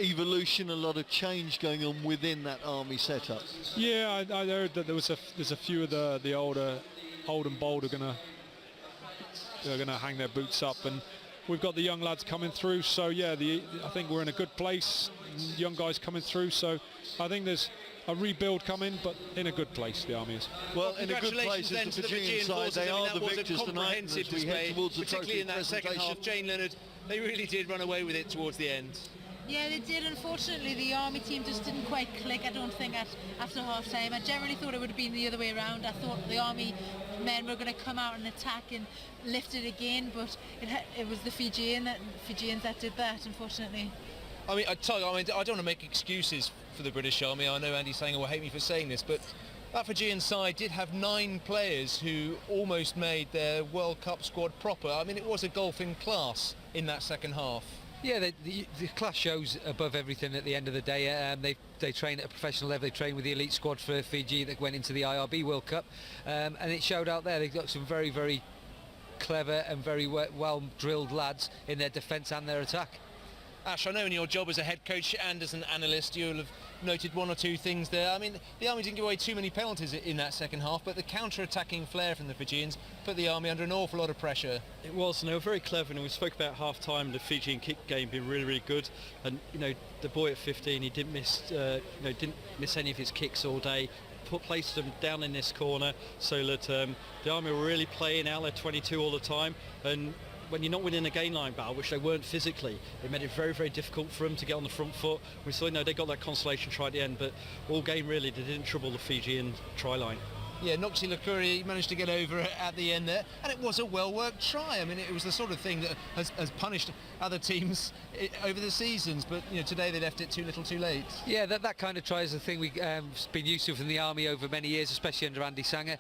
evolution, a lot of change going on within that Army setup. Yeah, I heard that there's a few of the old and bold are gonna hang their boots up, and we've got the young lads coming through. So yeah, I think we're in a good place. Young guys coming through, so I think there's a rebuild coming, but in a good place, the Army is. Well, in a good place is the Fijian side. They are the victors tonight as we head towards the particularly in that second half. Jane Leonard, they really did run away with it towards the end. Yeah, they did. Unfortunately, the Army team just didn't quite click, I don't think, after half-time. I generally thought it would have been the other way around. I thought the Army men were going to come out and attack and lift it again, but it was the Fijians that did that, unfortunately. I mean, I don't want to make excuses for the British Army. I know Andy Sanger will hate me for saying this, but that Fijian side did have 9 players who almost made their World Cup squad proper. I mean, it was a golfing class in that second half. Yeah, the class shows above everything at the end of the day. They train at a professional level. They train with the elite squad for Fiji that went into the IRB World Cup, and it showed out there. They've got some very, very clever and very well drilled lads in their defence and their attack. Ash, I know in your job as a head coach and as an analyst, you'll have noted 1 or 2 things there. I mean, the Army didn't give away too many penalties in that second half, but the counter-attacking flair from the Fijians put the Army under an awful lot of pressure. It was, and they were very clever, and we spoke about half-time, the Fijian kick game being really, really good, and the boy at 15, he didn't miss any of his kicks all day. Placed them down in this corner so that the Army were really playing out their 22 all the time, and when you're not winning a gain line battle, which they weren't physically, it made it very, very difficult for them to get on the front foot. We saw, they got that consolation try at the end, but all game really, they didn't trouble the Fijian try line. Yeah, Noxie Lakuri managed to get over at the end there, and it was a well-worked try. I mean, it was the sort of thing that has punished other teams over the seasons, but today they left it too little too late. Yeah, that kind of try is a thing we've been used to from the Army over many years, especially under Andy Sanger.